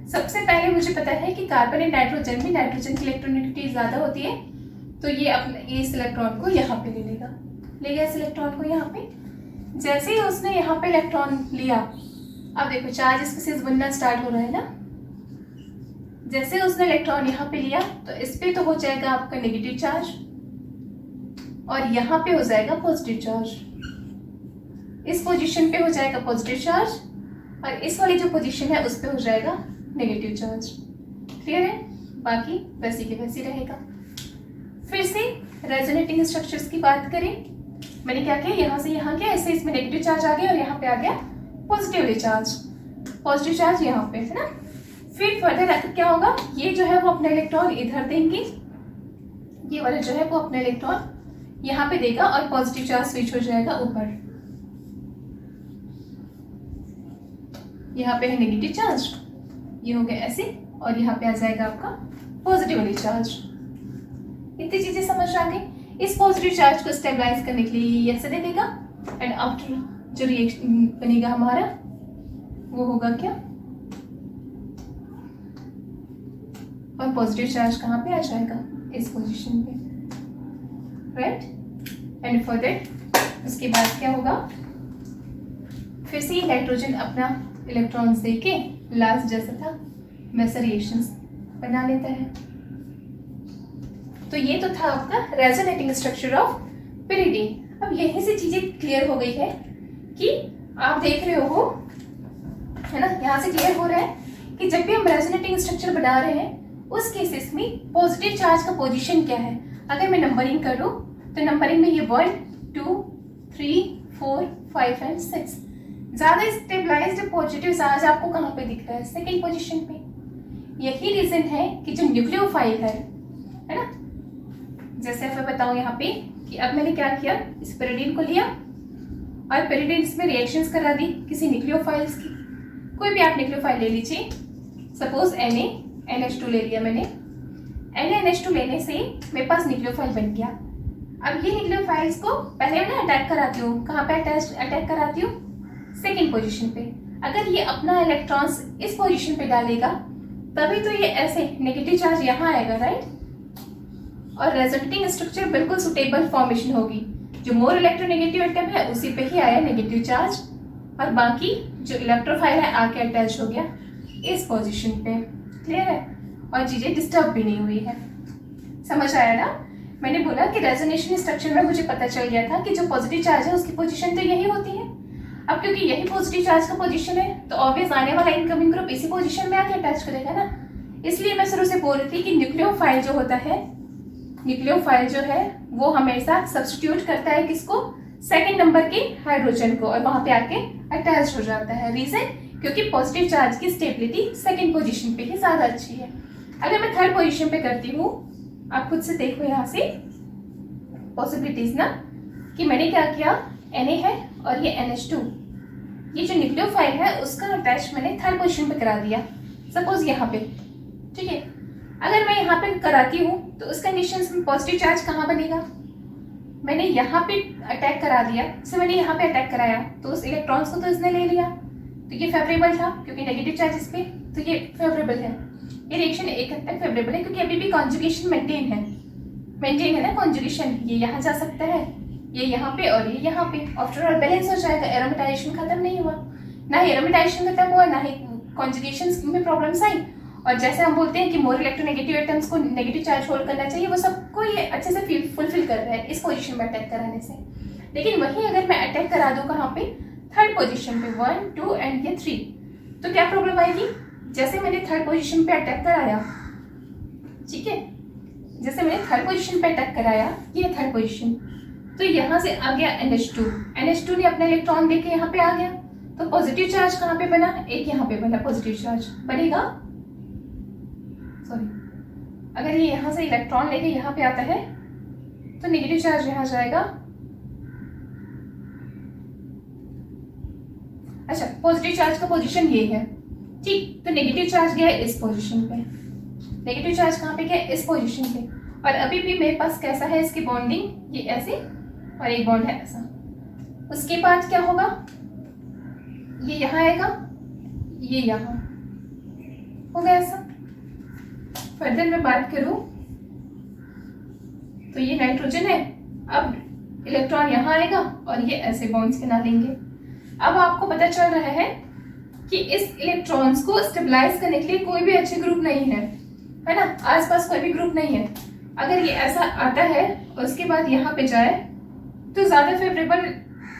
सबसे पहले मुझे पता है कि कार्बन एंड नाइट्रोजन में नाइट्रोजन की इलेक्ट्रोनेगेटिविटी ज्यादा होती है, तो ये अपने इस इलेक्ट्रॉन को यहाँ पे ले लेगा, ले गया इस इलेक्ट्रॉन को यहाँ पे। जैसे ही उसने यहाँ पे इलेक्ट्रॉन लिया, अब देखो चार्ज स्पीसीज बनना स्टार्ट हो रहा है ना। जैसे उसने इलेक्ट्रॉन यहाँ पे लिया तो इस पे तो हो जाएगा आपका नेगेटिव चार्ज और यहाँ पे हो जाएगा पॉजिटिव चार्ज। इस पोजीशन पे हो जाएगा पॉजिटिव चार्ज और इस वाली जो पोजीशन है उस पे हो जाएगा नेगेटिव चार्ज। क्लियर है, बाकी वैसे के वैसे रहेगा। फिर से रेजोनेटिंग स्ट्रक्चर्स की बात करें, मैंने क्या किया, यहाँ से यहाँ गया, ऐसे इसमें नेगेटिव चार्ज आ गया और यहाँ पे आ गया पॉजिटिव चार्ज, पॉजिटिव चार्ज यहाँ पे, है ना। फिर फर्दर आकर क्या होगा, ये जो है वो अपना इलेक्ट्रॉन इधर देंगे, ये वाला जो है वो अपना इलेक्ट्रॉन यहाँ पे देगा और पॉजिटिव चार्ज स्विच हो जाएगा ऊपर। यहाँ पे है नेगेटिव चार्ज, ये हो गया ऐसे, और यहाँ पे आ जाएगा आपका पॉजिटिव वाली चार्ज। इतनी चीजें समझ आ गई। इस पॉजिटिव चार्ज को स्टेबलाइज करने के लिए ये ऐसे दे देगा एंड आफ्टर जो रिएक्शन बनेगा हमारा वो होगा क्या, और पॉजिटिव चार्ज कहाँ पे आ जाएगा, इस पोजीशन पे, राइट। एंड फॉर दैट उसके बाद क्या होगा, फिर से नाइट्रोजन अपना इलेक्ट्रॉन्स देके लास्ट जैसा था वैसा रिएक्शंस बना लेता है। तो ये तो था आपका रेजोनेटिंग स्ट्रक्चर ऑफ pyridine। अब यहीं से चीजें क्लियर हो गई है कि आप देख रहे हो, है ना, यहाँ से क्लियर हो रहा है कि जब भी हम रेजोनेटिंग स्ट्रक्चर बना रहे हैं उस केसेस में पॉजिटिव चार्ज का पोजीशन क्या है। अगर मैं नंबरिंग करूं तो नंबरिंग में ये 1 2 3 4 5 एंड 6, ज्यादा स्टेबलाइज्ड पॉजिटिव चार्ज आपको कहाँ पे दिख रहा है, सेकेंड पोजीशन पे। यही रीजन है कि जो न्यूक्लियोफाइल है ना, जैसे मैं बताऊं यहाँ पे कि अब मैंने क्या किया, इस pyridine को लिया और pyridine में रिएक्शंस करा दी किसी न्यूक्लियोफाइल्स की। कोई भी आप न्यूक्लियोफाइल ले लीजिए, सपोज NH2 ले लिया मैंने। NH2 लेने से मेरे पास न्यूक्लियोफाइल बन गया। अब ये न्यूक्लियोफाइल्स को पहले मैं अटैक कराती हूँ, कहाँ पे अटैक कराती हूँ, सेकेंड पोजीशन पे। अगर ये अपना इलेक्ट्रॉन्स इस पोजीशन पे डालेगा तभी तो ये ऐसे नेगेटिव चार्ज यहाँ आएगा, राइट। और रेजोनेटिंग स्ट्रक्चर बिल्कुल सुटेबल फॉर्मेशन होगी। जो मोर इलेक्ट्रोनेगेटिव एटम है उसी पे ही आया नेगेटिव चार्ज, और बाकी जो इलेक्ट्रोफाइल है आके अटैच हो गया इस पोजीशन पे। क्लियर है, और चीजें डिस्टर्ब भी नहीं हुई है। समझ आया ना। मैंने बोला कि रेजोनेशन स्ट्रक्चर में मुझे पता चल गया था कि जो पॉजिटिव चार्ज है उसकी पोजीशन तो यही होती है। अब क्योंकि यही पॉजिटिव चार्ज का पोजीशन है तो ऑब्वियस आने वाला इनकमिंग ग्रुप इसी पोजीशन में आके अटैच करेगा ना। इसलिए मैं शुरू से बोल रही थी कि न्यूक्लियोफाइल जो होता है, न्यूक्लियोफाइल जो है वो हमेशा सब्स्टिट्यूट करता है किसको, सेकंड नंबर के हाइड्रोजन को, और वहां पे आके अटैच हो जाता है। रीजन, क्योंकि पॉजिटिव चार्ज की स्टेबिलिटी सेकंड पोजीशन पे ही ज्यादा अच्छी है। अगर मैं थर्ड पोजीशन पे करती हूँ, आप खुद से देखो यहाँ से पॉसिबिलिटीज ना, कि मैंने क्या किया, Na है और ये NH2, ये जो न्यूक्लियोफाइल है उसका अटैच मैंने थर्ड पोजीशन पे करा दिया, सपोज यहाँ पे। ठीक है, अगर मैं यहाँ पे कराती हूँ तो उस कंडीशंस में पॉजिटिव चार्ज कहाँ बनेगा, मैंने यहाँ पे अटैक करा दिया, जैसे मैंने यहाँ पे अटैक कराया तो उस इलेक्ट्रॉन्स को तो इसने ले लिया, तो ये फेवरेबल था क्योंकि नेगेटिव चार्ज इस पे, तो ये फेवरेबल है। ये रिएक्शन एक हद तक फेवरेबल है क्योंकि अभी भी कॉन्जुगेशन मेंटेन है ना कॉन्जुगेशन। ये यहाँ जा सकता है, ये यहाँ पे और ये यहाँ पे, आफ्टर ऑल बैलेंस हो जाएगा। एरोमेटाइजेशन खत्म नहीं हुआ, ना ही एरोमेटाइजेशन खत्म हुआ, ना ही कॉन्जुगेशन में प्रॉब्लम्स आई। और जैसे हम बोलते हैं कि मोर इलेक्ट्रोनेगेटिव एटम्स को नेगेटिव चार्ज होल्ड करना चाहिए, वो सबको ये अच्छे से फुलफिल कर रहा है इस पोजीशन में अटैक कराने से। लेकिन वही अगर मैं अटैक करा दूं कहाँ पे, थर्ड पोजीशन पे, 1 2 एंड ये 3, तो क्या प्रॉब्लम आएगी। जैसे मैंने थर्ड पोजीशन पे अटैक कराया, ठीक है, जैसे मैंने थर्ड पोजीशन पे अटैक कराया, ये थर्ड पोजीशन, तो यहाँ से आ गया NH2 ने अपना इलेक्ट्रॉन देके यहाँ पे आ गया, तो पॉजिटिव चार्ज कहाँ पे बना, एक यहाँ पे बना पॉजिटिव चार्ज बनेगा। सॉरी, अगर ये यहाँ से इलेक्ट्रॉन लेके यहाँ पे आता है तो नेगेटिव चार्ज यहाँ जाएगा। अच्छा, पॉजिटिव चार्ज का पोजीशन ये है, ठीक, तो नेगेटिव चार्ज गया इस पोजीशन पे, नेगेटिव चार्ज कहाँ पे गया, इस पोजीशन पे। और अभी भी मेरे पास कैसा है इसकी बॉन्डिंग, ये ऐसे और एक बॉन्ड है ऐसा। उसके बाद क्या होगा, ये यहाँ आएगा, ये यहाँ हो गया ऐसा। फर्दर मैं बात करूं तो ये नाइट्रोजन है, अब इलेक्ट्रॉन यहाँ आएगा और ये ऐसे बॉन्ड्स बना लेंगे। अब आपको पता चल रहा है कि इस इलेक्ट्रॉन्स को स्टेबलाइज करने के लिए कोई भी अच्छे ग्रुप नहीं है ना, आसपास कोई भी ग्रुप नहीं है। अगर ये ऐसा आता है और उसके बाद यहाँ पे जाए तो ज्यादा फेवरेबल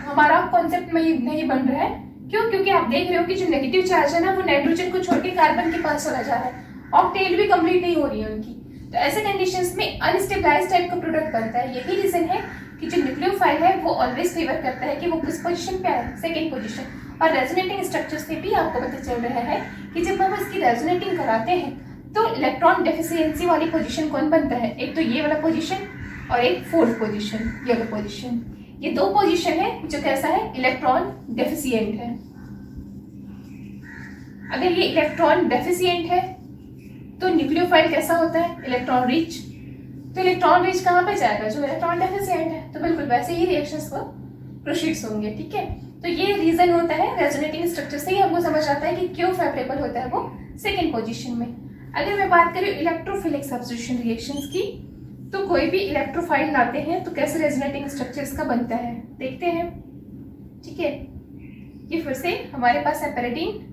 हमारा कॉन्सेप्ट में नहीं बन रहा है। क्यों, क्योंकि आप देख रहे हो कि जो नेगेटिव चार्ज है ना वो नाइट्रोजन को छोड़ के कार्बन के पास चला जा रहा है, ऑक्टेल भी कंप्लीट नहीं हो रही है उनकी। तो ऐसे कंडीशंस में अनस्टेबलाइज टाइप का प्रोडक्ट बनता है। यही रीजन है कि जो न्यूक्लियोफाइल है वो ऑलवेज फेवर करता है कि वो किस पोजीशन पे आए, सेकंड पोजीशन। और रेजोनेटिंग स्ट्रक्चर से भी आपको पता चल रहा है कि जब हम इसकी रेजोनेटिंग कराते हैं तो इलेक्ट्रॉन डेफिशिएंसी वाली पोजीशन कौन बनता है, एक तो ये वाला पोजीशन और एक फोर्थ पोजीशन, ये वाला पोजीशन। ये दो पोजीशन है जो कैसा है, इलेक्ट्रॉन डेफिशिएंट है। अगर ये इलेक्ट्रॉन डेफिशिएंट है तो न्यूक्लियोफाइल कैसा होता है, इलेक्ट्रॉन रिच। तो इलेक्ट्रॉन रिच कहाँ पे जाएगा, जो इलेक्ट्रॉन डेफिशिएंट है। तो बिल्कुल वैसे ही रिएक्शंस को प्रोसीड्स होंगे। ठीक है, तो ये रीजन होता है, रेजोनेटिंग स्ट्रक्चर से ही हमको समझ आता है कि क्यों फेवरेबल होता है वो सेकेंड पोजीशन में। अगर मैं बात करूँ इलेक्ट्रोफिलिक सब्स्टिट्यूशन रिएक्शंस की, तो कोई भी इलेक्ट्रोफाइल लाते हैं तो कैसे रेजोनेटिंग स्ट्रक्चर्स का बनता है देखते हैं। ठीक है, ये फिर से हमारे पास है पैराडीन,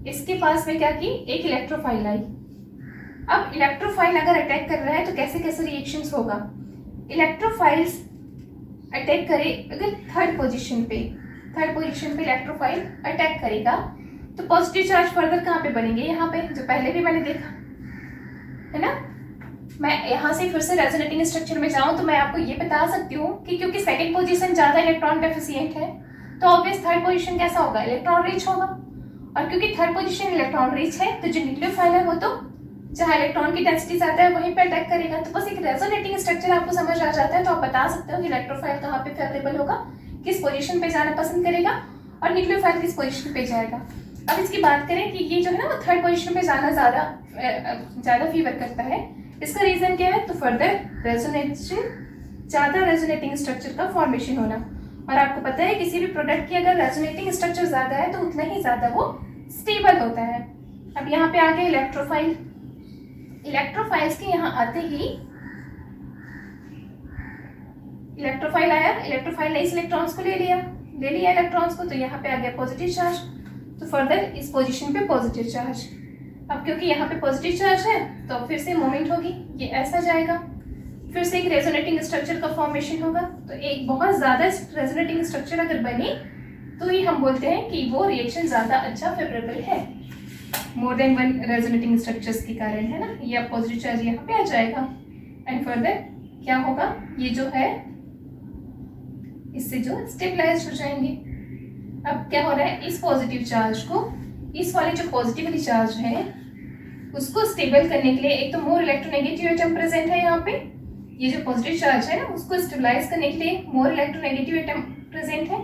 इसके पास में क्या की, एक इलेक्ट्रोफाइल आई। अब इलेक्ट्रोफाइल अगर अटैक कर रहा है तो कैसे कैसे रिएक्शंस होगा। इलेक्ट्रोफाइल्स अटैक करे अगर थर्ड पोजीशन पे इलेक्ट्रोफाइल अटैक करेगा तो पॉजिटिव चार्ज फर्दर कहाँ पे बनेंगे, यहाँ पे, जो पहले भी मैंने देखा है ना। मैं यहाँ से फिर से रेजोनेटिंग स्ट्रक्चर में जाऊं तो मैं आपको ये बता सकती हूँ कि क्योंकि सेकंड पोजीशन ज्यादा इलेक्ट्रॉन डेफिशिएंट है तो ऑब्वियस थर्ड पोजीशन कैसा होगा, इलेक्ट्रॉन रिच होगा। और क्योंकि थर्ड पोजीशन इलेक्ट्रॉन रिच है तो जो न्यूक्लियोफाइल है वो तो जहाँ इलेक्ट्रॉन की डेंसिटी ज्यादा है वहीं पे अटैक करेगा। तो बस एक रेजोनेटिंग स्ट्रक्चर आपको समझ आ जाता है तो आप बता सकते हो कि इलेक्ट्रोफाइल कहाँ पे फेवरेबल होगा, किस पोजीशन पे जाना पसंद करेगा, और न्यूक्लियोफाइल किस पोजीशन पे जाएगा। अब इसकी बात करें कि ये जो है ना वो थर्ड पोजीशन पे जाना ज्यादा फीवर करता है, इसका रीजन क्या है, तो फर्दर रेजोनेशन, ज्यादा रेजोनेटिंग स्ट्रक्चर का फॉर्मेशन होना। और आपको पता है किसी भी प्रोडक्ट की अगर रेजोनेटिंग स्ट्रक्चर ज्यादा है तो उतना ही ज्यादा वो स्टेबल होता है। अब यहाँ पे आ गए इलेक्ट्रोफाइल। इलेक्ट्रोफाइल्स के यहाँ आते ही इलेक्ट्रोफाइल आया, इलेक्ट्रोफाइल ने इस इलेक्ट्रॉन्स को ले लिया इलेक्ट्रॉन्स को, तो यहाँ पे आ गया पॉजिटिव चार्ज, तो फर्दर इस पोजीशन पे पॉजिटिव चार्ज। अब क्योंकि यहाँ पे पॉजिटिव चार्ज है तो फिर से मूवमेंट होगी, ये ऐसा जाएगा, फिर से एक रेजोनेटिंग स्ट्रक्चर का फॉर्मेशन होगा। तो एक बहुत ज़्यादा रेजोनेटिंग स्ट्रक्चर अगर बनी तो ही हम बोलते हैं कि वो रिएक्शन ज़्यादा अच्छा फेवरेबल है, more than one resonating structures के कारण, है ना। ये अब पॉजिटिव चार्ज यहाँ पे आ जाएगा एंड फर्दर क्या होगा, ये जो है इससे जो स्टेबलाइज हो जाएंगे। अब क्या हो रहा है, इस पॉजिटिव चार्ज को, इस वाले जो पॉजिटिवली चार्ज है उसको स्टेबल करने के लिए एक तो मोर इलेक्ट्रोनेगेटिव एटम प्रेजेंट है यहाँ पे, ये जो पॉजिटिव चार्ज है ना उसको स्टेबलाइज करने के लिए मोर इलेक्ट्रोनेगेटिव एटम प्रेजेंट है।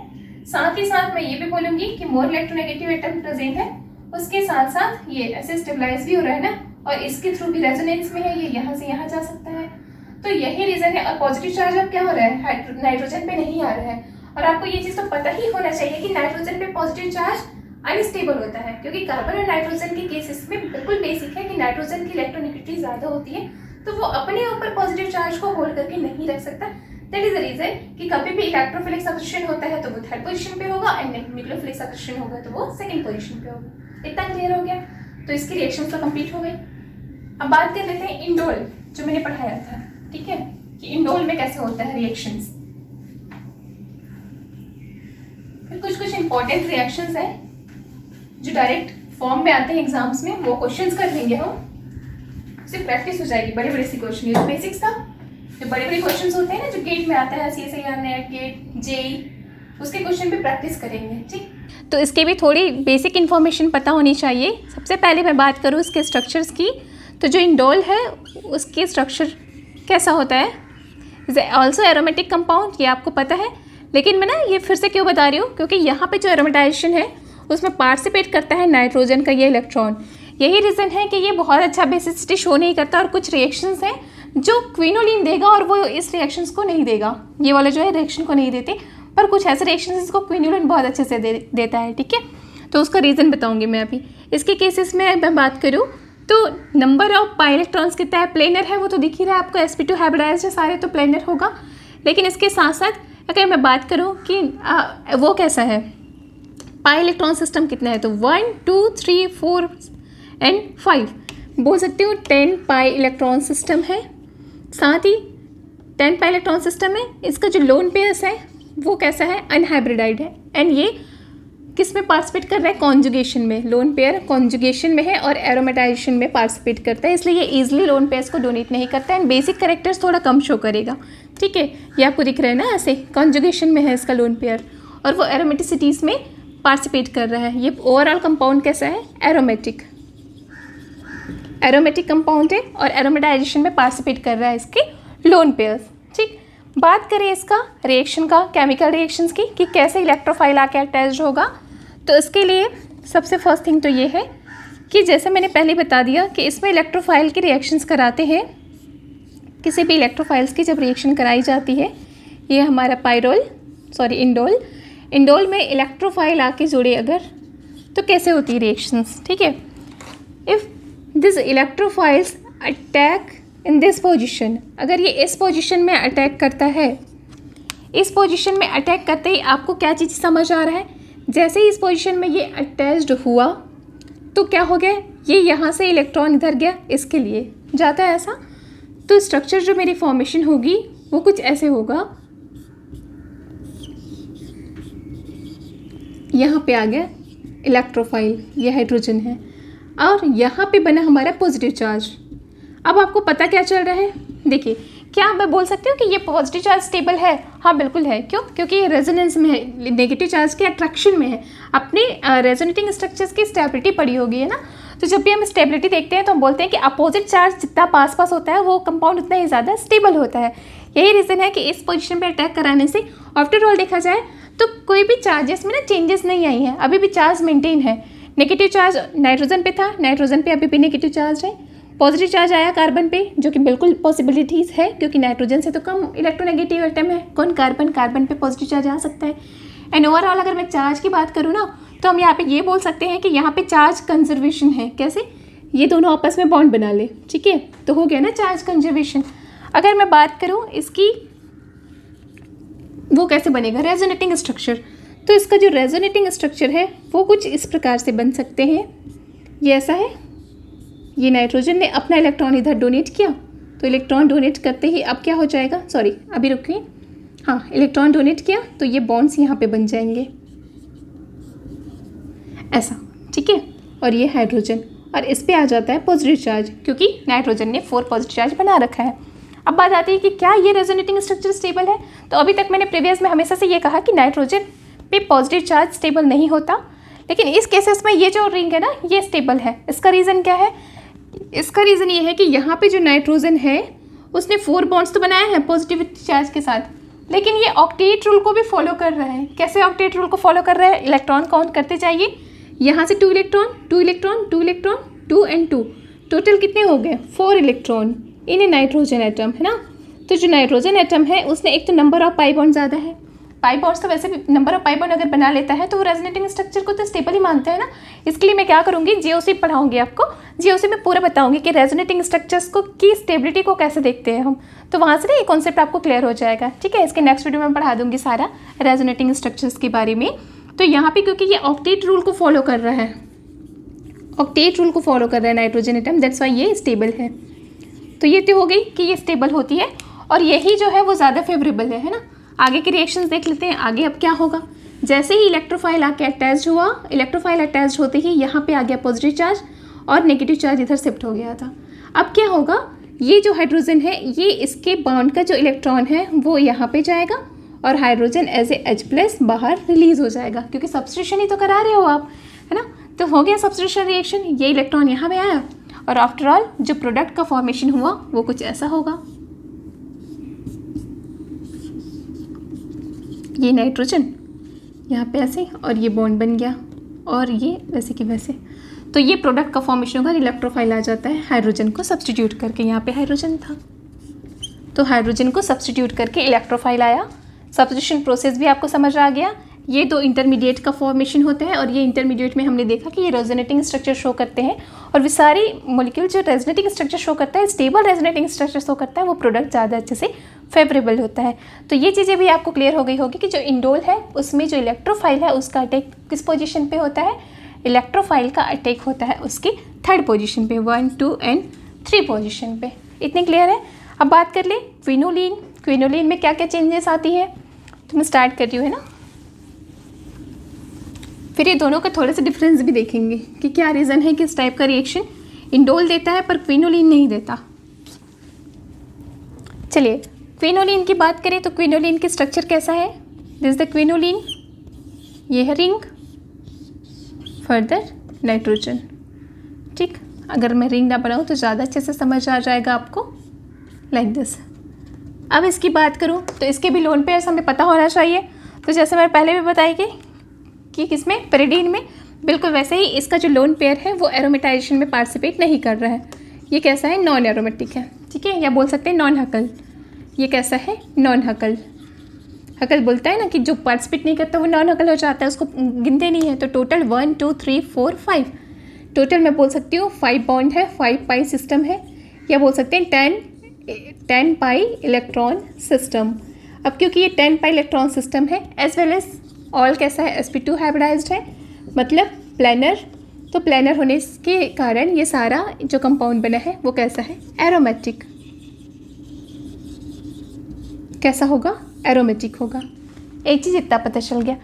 साथ ही साथ मैं ये भी बोलूंगी कि मोर इलेक्ट्रोनेगेटिव एटम प्रेजेंट है, उसके साथ साथ ये ऐसे स्टेबलाइज भी हो रहा है ना, और इसके थ्रू भी रेजोनेंस में है, ये यहाँ से यहाँ जा सकता है। तो यही रीजन है। और पॉजिटिव चार्ज अब क्या हो रहा है, नाइट्रोजन पे नहीं आ रहा है। और आपको ये चीज तो पता ही होना चाहिए कि नाइट्रोजन पे पॉजिटिव चार्ज अनस्टेबल होता है, क्योंकि कार्बन और नाइट्रोजन के केसेस में बिल्कुल बेसिक है कि नाइट्रोजन की इलेक्ट्रोनेगेटिविटी ज्यादा होती है, तो वो अपने ऊपर पॉजिटिव चार्ज को होल्ड करके नहीं रख सकता। दैट इज द रीजन कि कभी भी इलेक्ट्रोफिलिक आकर्षण होता है तो वो थर्ड पोजीशन पे होगा, एंड न्यूक्लियोफिलिक आकर्षण होगा तो वो सेकंड पोजीशन पे होगा। इतना क्लियर हो गया? तो इसकी रिएक्शन तो कंप्लीट हो गई। अब बात कर लेते हैं इंडोल, जो मैंने पढ़ाया था, ठीक है, कि इंडोल में कैसे होता है रिएक्शंस। फिर कुछ इंपॉर्टेंट रिएक्शंस है जो डायरेक्ट फॉर्म में आते हैं एग्जाम्स में, वो क्वेश्चंस कर लेंगे हम, उससे प्रैक्टिस हो जाएगी। बड़े बड़े सी क्वेश्चन, ये बेसिक्स था, जो बड़े बड़े क्वेश्चंस होते हैं ना जो गेट में आता है, CSIR नेट गेट जेई, उसके क्वेश्चन पे प्रैक्टिस करेंगे, ठीक। तो इसकी भी थोड़ी बेसिक इन्फॉर्मेशन पता होनी चाहिए। सबसे पहले मैं बात करूँ इसके स्ट्रक्चर्स की, तो जो इंडोल है उसकी स्ट्रक्चर कैसा होता है, इज ऑल्सो एरोमेटिक कंपाउंड, ये आपको पता है, लेकिन मैं ना ये फिर से क्यों बता रही हूँ, क्योंकि यहाँ पे जो एरोमेटाइजेशन है उसमें पार्टिसिपेट करता है नाइट्रोजन का ये इलेक्ट्रॉन। यही रीज़न है कि ये बहुत अच्छा बेसिसिटी शो नहीं करता, और कुछ रिएक्शंस हैं जो क्विनोलिन देगा और वो इस रिएक्शंस को नहीं देगा, ये वाला जो है रिएक्शन को नहीं देते, पर कुछ ऐसे रिएक्शंस जिसको क्विनोलिन बहुत अच्छे से देता है, ठीक है। तो उसका रीज़न बताऊँगी मैं अभी। इसके केसेस में मैं बात करूँ तो नंबर ऑफ पाई इलेक्ट्रॉन्स कितना है, प्लेनर है, वो तो दिख ही रहा है आपको, sp2 हाइब्रिडाइज्ड है सारे, तो प्लेनर होगा। लेकिन इसके साथ साथ अगर मैं बात करूँ कि वो कैसा है, पाई इलेक्ट्रॉन सिस्टम कितना है, तो 1 2 3 4 एंड 5 बोल सकते हो 10 पाई इलेक्ट्रॉन सिस्टम है। साथ ही 10 पाई इलेक्ट्रॉन सिस्टम है, इसका जो लोन पेयर्स है वो कैसा है, अनहाइब्रिडाइड है, एंड ये किस में पार्टिसिपेट कर रहा है, कॉन्जुगेशन में। लोन पेयर कॉन्जुगेशन में है और एरोमेटाइजेशन में पार्टिसिपेट करता है, इसलिए ये इजीली लोन पेयर्स को डोनेट नहीं करता है, एंड बेसिक कैरेक्टर्स थोड़ा कम शो करेगा, ठीक है। ये आपको दिख रहा है ना, ऐसे कॉन्जुगेशन में है इसका लोन पेयर, और वो एरोमेटिसिटीज़ में पार्टिसिपेट कर रहा है। ये ओवरऑल कंपाउंड कैसा है, एरोमेटिक कंपाउंड है और एरोमेटाइजेशन में पार्टिसिपेट कर रहा है इसके लोन पेयर्स, ठीक। बात करें इसका रिएक्शन का, केमिकल रिएक्शंस की, कि कैसे इलेक्ट्रोफाइल आके अटैच्ड होगा, तो इसके लिए सबसे फर्स्ट थिंग तो ये है कि जैसे मैंने पहले बता दिया कि इसमें इलेक्ट्रोफाइल की रिएक्शंस कराते हैं, किसी भी इलेक्ट्रोफाइल्स की जब रिएक्शन कराई जाती है, ये हमारा इंडोल में इलेक्ट्रोफाइल आके जुड़े अगर, तो कैसे होती है रिएक्शंस, ठीक है। If this electrophiles attack in this position, अगर ये इस पोजिशन में अटैक करता है, इस पोजिशन में अटैक करते ही आपको क्या चीज़ समझ आ रहा है, जैसे ही इस पोजिशन में ये अटैच्ड हुआ तो क्या हो गया, ये यहाँ से इलेक्ट्रॉन इधर गया, इसके लिए जाता है ऐसा, तो स्ट्रक्चर जो मेरी फॉर्मेशन होगी वो कुछ ऐसे होगा, यहाँ पे आ गया इलेक्ट्रोफाइल, ये हाइड्रोजन है, और यहाँ पे बना हमारा पॉजिटिव चार्ज। अब आपको पता क्या चल रहा है, देखिए, क्या मैं बोल सकती हूँ कि ये पॉजिटिव चार्ज स्टेबल है, हाँ बिल्कुल है। क्यों? क्योंकि ये रेजोनेंस में है, नेगेटिव चार्ज के अट्रैक्शन में है, अपने रेजोनेटिंग स्ट्रक्चर्स की स्टेबिलिटी पड़ी होगी, है ना। तो जब भी हम स्टेबिलिटी देखते हैं तो हम बोलते हैं कि अपोजिट चार्ज जितना पास होता है वो कंपाउंड उतना ही ज़्यादा स्टेबल होता है। यही रीज़न है कि इस पोजीशन पे अटैक कराने से आफ्टर ऑल देखा जाए तो कोई भी चार्जेस में ना चेंजेस नहीं आई है, अभी भी चार्ज मेंटेन है। नेगेटिव चार्ज नाइट्रोजन पे था, नाइट्रोजन पे अभी भी नेगेटिव चार्ज है। पॉजिटिव चार्ज आया कार्बन पे, जो कि बिल्कुल पॉसिबिलिटीज़ है क्योंकि नाइट्रोजन से तो कम इलेक्ट्रोनेगेटिव एटम है। कौन? कार्बन पे पॉजिटिव चार्ज आ सकता है। एंड ओवरऑल अगर मैं चार्ज की बात करूँ ना, तो हम यहाँ पे ये बोल सकते हैं कि यहाँ पे चार्ज कंजर्वेशन है। कैसे? ये दोनों आपस में बॉन्ड बना ले, ठीक है, तो हो गया ना चार्ज कंजर्वेशन। अगर मैं बात करूँ इसकी, वो कैसे बनेगा, रेजोनेटिंग स्ट्रक्चर, तो इसका जो रेजोनेटिंग स्ट्रक्चर है वो कुछ इस प्रकार से बन सकते हैं। ये ऐसा है, ये नाइट्रोजन ने अपना इलेक्ट्रॉन इधर डोनेट किया, तो इलेक्ट्रॉन डोनेट करते ही अब क्या हो जाएगा, सॉरी अभी रुकिए, हाँ इलेक्ट्रॉन डोनेट किया तो ये बॉन्ड्स यहाँ पे बन जाएंगे ऐसा, ठीक है। और ये हाइड्रोजन, और इस पे आ जाता है पॉजिटिव चार्ज, क्योंकि नाइट्रोजन ने 4 पॉजिटिव चार्ज बना रखा है। अब बात आती है कि क्या ये रेजोनेटिंग स्ट्रक्चर स्टेबल है। तो अभी तक मैंने प्रीवियस में हमेशा से ये कहा कि नाइट्रोजन पे पॉजिटिव चार्ज स्टेबल नहीं होता, लेकिन इस केसेस में ये जो रिंग है ना ये स्टेबल है। इसका रीज़न क्या है? इसका रीज़न ये है कि यहाँ पे जो नाइट्रोजन है उसने 4 बॉन्ड्स तो बनाए हैं पॉजिटिव चार्ज के साथ, लेकिन ये ऑक्टेट रूल को भी फॉलो कर रहा है। कैसे ऑक्टेट रूल को फॉलो कर रहा है? इलेक्ट्रॉन काउंट करते जाइए, यहाँ से 2 electron 2 electron 2 electron 2 and 2, total कितने हो गए 4 electron in A nitrogen atom, है ना। तो जो नाइट्रोजन एटम है उसने एक तो नंबर ऑफ पाई बॉन्ड ज़्यादा है, पाई बॉन्ड्स तो वैसे भी नंबर ऑफ पाई बॉन्ड अगर बना लेता है तो वो रेजोनेटिंग स्ट्रक्चर को तो स्टेबल ही मानते हैं ना। इसके लिए मैं क्या करूँगी, जीओसी पढ़ाऊँगी आपको, जीओसी में पूरा बताऊँगी कि रेजोनेटिंग स्ट्रक्चर्स को की स्टेबिलिटी को कैसे देखते हैं हम, तो वहाँ से ना ये कॉन्सेप्ट आपको क्लियर हो जाएगा, ठीक है। इसके नेक्स्ट वीडियो में पढ़ा दूँगी सारा रेजोनेटिंग स्ट्रक्चर्स के बारे में। तो यहाँ पे क्योंकि ये ऑक्टेट रूल को फॉलो कर रहा है, ऑक्टेट रूल को फॉलो कर रहा है नाइट्रोजन एटम, दैट्स वाई ये स्टेबल है। तो ये तो हो गई कि ये स्टेबल होती है, और यही जो है वो ज़्यादा फेवरेबल है ना। आगे के रिएक्शंस देख लेते हैं, आगे अब क्या होगा। जैसे ही इलेक्ट्रोफाइल आके अटैच हुआ, इलेक्ट्रोफाइल अटैच होते ही यहाँ पे आ गया पॉजिटिव चार्ज और नेगेटिव चार्ज इधर शिफ्ट हो गया था। अब क्या होगा, ये जो हाइड्रोजन है ये इसके बॉन्ड का जो इलेक्ट्रॉन है वो यहाँ पे जाएगा और हाइड्रोजन एज ए H+ बाहर रिलीज हो जाएगा, क्योंकि सब्स्टिट्यूशन ही तो करा रहे हो आप, है ना। तो हो गया सब्स्टिट्यूशन रिएक्शन, ये इलेक्ट्रॉन यहाँ पे आया और आफ्टर ऑल जो प्रोडक्ट का फॉर्मेशन हुआ वो कुछ ऐसा होगा। ये नाइट्रोजन यहाँ पे ऐसे और ये बॉन्ड बन गया और ये वैसे कि वैसे, तो ये प्रोडक्ट का फॉर्मेशन होगा। इलेक्ट्रोफाइल आ जाता है हाइड्रोजन को सब्स्टिट्यूट करके, यहाँ पे हाइड्रोजन था तो हाइड्रोजन को सब्स्टिट्यूट करके इलेक्ट्रोफाइल आया। सब्स्टिट्यूशन प्रोसेस भी आपको समझ आ गया। ये 2 इंटरमीडिएट का फॉर्मेशन होता है और ये इंटरमीडिएट में हमने देखा कि ये रेजोनेटिंग स्ट्रक्चर शो करते हैं, और वे सारी मॉलिक्यूल जो रेजोनेटिंग स्ट्रक्चर शो करता है, स्टेबल रेजोनेटिंग स्ट्रक्चर शो करता है, वो प्रोडक्ट ज़्यादा अच्छे से फेवरेबल होता है। तो ये चीज़ें भी आपको क्लियर हो गई होगी कि जो इंडोल है उसमें जो इलेक्ट्रोफाइल है उसका अटैक किस पोजीशन पे होता है, इलेक्ट्रोफाइल का अटैक होता है उसकी 3rd पोजीशन पे, 1, 2 एंड 3 पोजीशन पे। इतनी क्लियर है। अब बात कर ले क्विनोलिन। क्विनोलिन में क्या क्या चेंजेस आती है, तो मैं स्टार्ट कर रही हूँ, है ना। फिर ये दोनों का थोड़े से डिफरेंस भी देखेंगे कि क्या रीज़न है कि इस टाइप का रिएक्शन इंडोल देता है पर क्विनोलिन नहीं देता। चलिए क्विनोलिन की बात करें तो क्विनोलिन की स्ट्रक्चर कैसा है, दिस द क्विनोलिन, ये है रिंग, फर्दर नाइट्रोजन, ठीक। अगर मैं रिंग ना बनाऊँ तो ज़्यादा अच्छे से समझ आ जाएगा आपको, लाइक दिस। अब इसकी बात करूँ तो इसके भी लोन पेयर्स हमें पता होना चाहिए। तो जैसे मैंने पहले भी बताई कि किसमें, पेरिडीन में, बिल्कुल वैसे ही इसका जो लोन पेयर है वो एरोमेटाइजेशन में पार्टिसिपेट नहीं कर रहा है। ये कैसा है, नॉन एरोमेटिक है, ठीक है, या बोल सकते हैं नॉन हकल। ये कैसा है, नॉन हकल। हकल बोलता है ना कि जो पार्टिसिपेट नहीं करता वो नॉन हकल हो जाता है, उसको गिनते नहीं है। तो टोटल 1 2 3 4 5, टोटल मैं बोल सकती हूँ 5 बॉन्ड है, 5 पाई सिस्टम है, या बोल सकते हैं 10 पाई इलेक्ट्रॉन सिस्टम। अब क्योंकि ये 10 पाई इलेक्ट्रॉन सिस्टम है एज वेल एज ऑल कैसा है, sp2 हाइब्रिडाइज्ड है, मतलब प्लेनर। तो प्लेनर होने के कारण ये सारा जो कंपाउंड बना है वो कैसा है, एरोमेटिक। कैसा होगा, एरोमेटिक होगा। एक चीज़ इतना पता चल गया,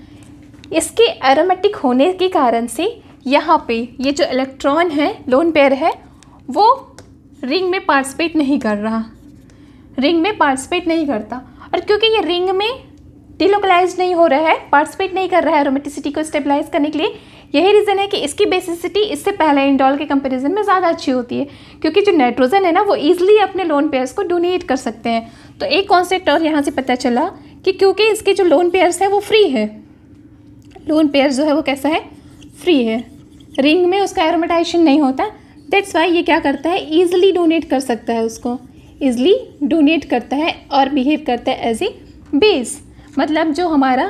इसके एरोमेटिक होने के कारण से यहाँ पे ये जो इलेक्ट्रॉन है, लोन पेयर है, वो रिंग में पार्टिसिपेट नहीं कर रहा, रिंग में पार्टिसिपेट नहीं करता। और क्योंकि ये रिंग में डिलोकलाइज नहीं हो रहा है, पार्टिसिपेट नहीं कर रहा है एरोमेटिसिटी को स्टेबलाइज करने के लिए, यही रीज़न है कि इसकी बेसिसिटी इससे पहले इंडोल के कंपैरिजन में ज़्यादा अच्छी होती है, क्योंकि जो नाइट्रोजन है ना वो ईजिली अपने लोन पेयर्स को डोनेट कर सकते हैं। तो एक कॉन्सेप्ट और यहाँ से पता चला कि क्योंकि इसके जो लोन पेयर्स है वो फ्री है, लोन पेयर जो है वो कैसा है, फ्री है, रिंग में उसका एरोमेटाइजेशन नहीं होता, दैट्स वाई ये क्या करता है, ईजिली डोनेट कर सकता है, उसको ईजिली डोनेट करता है और बिहेव करता है एज ए बेस। मतलब जो हमारा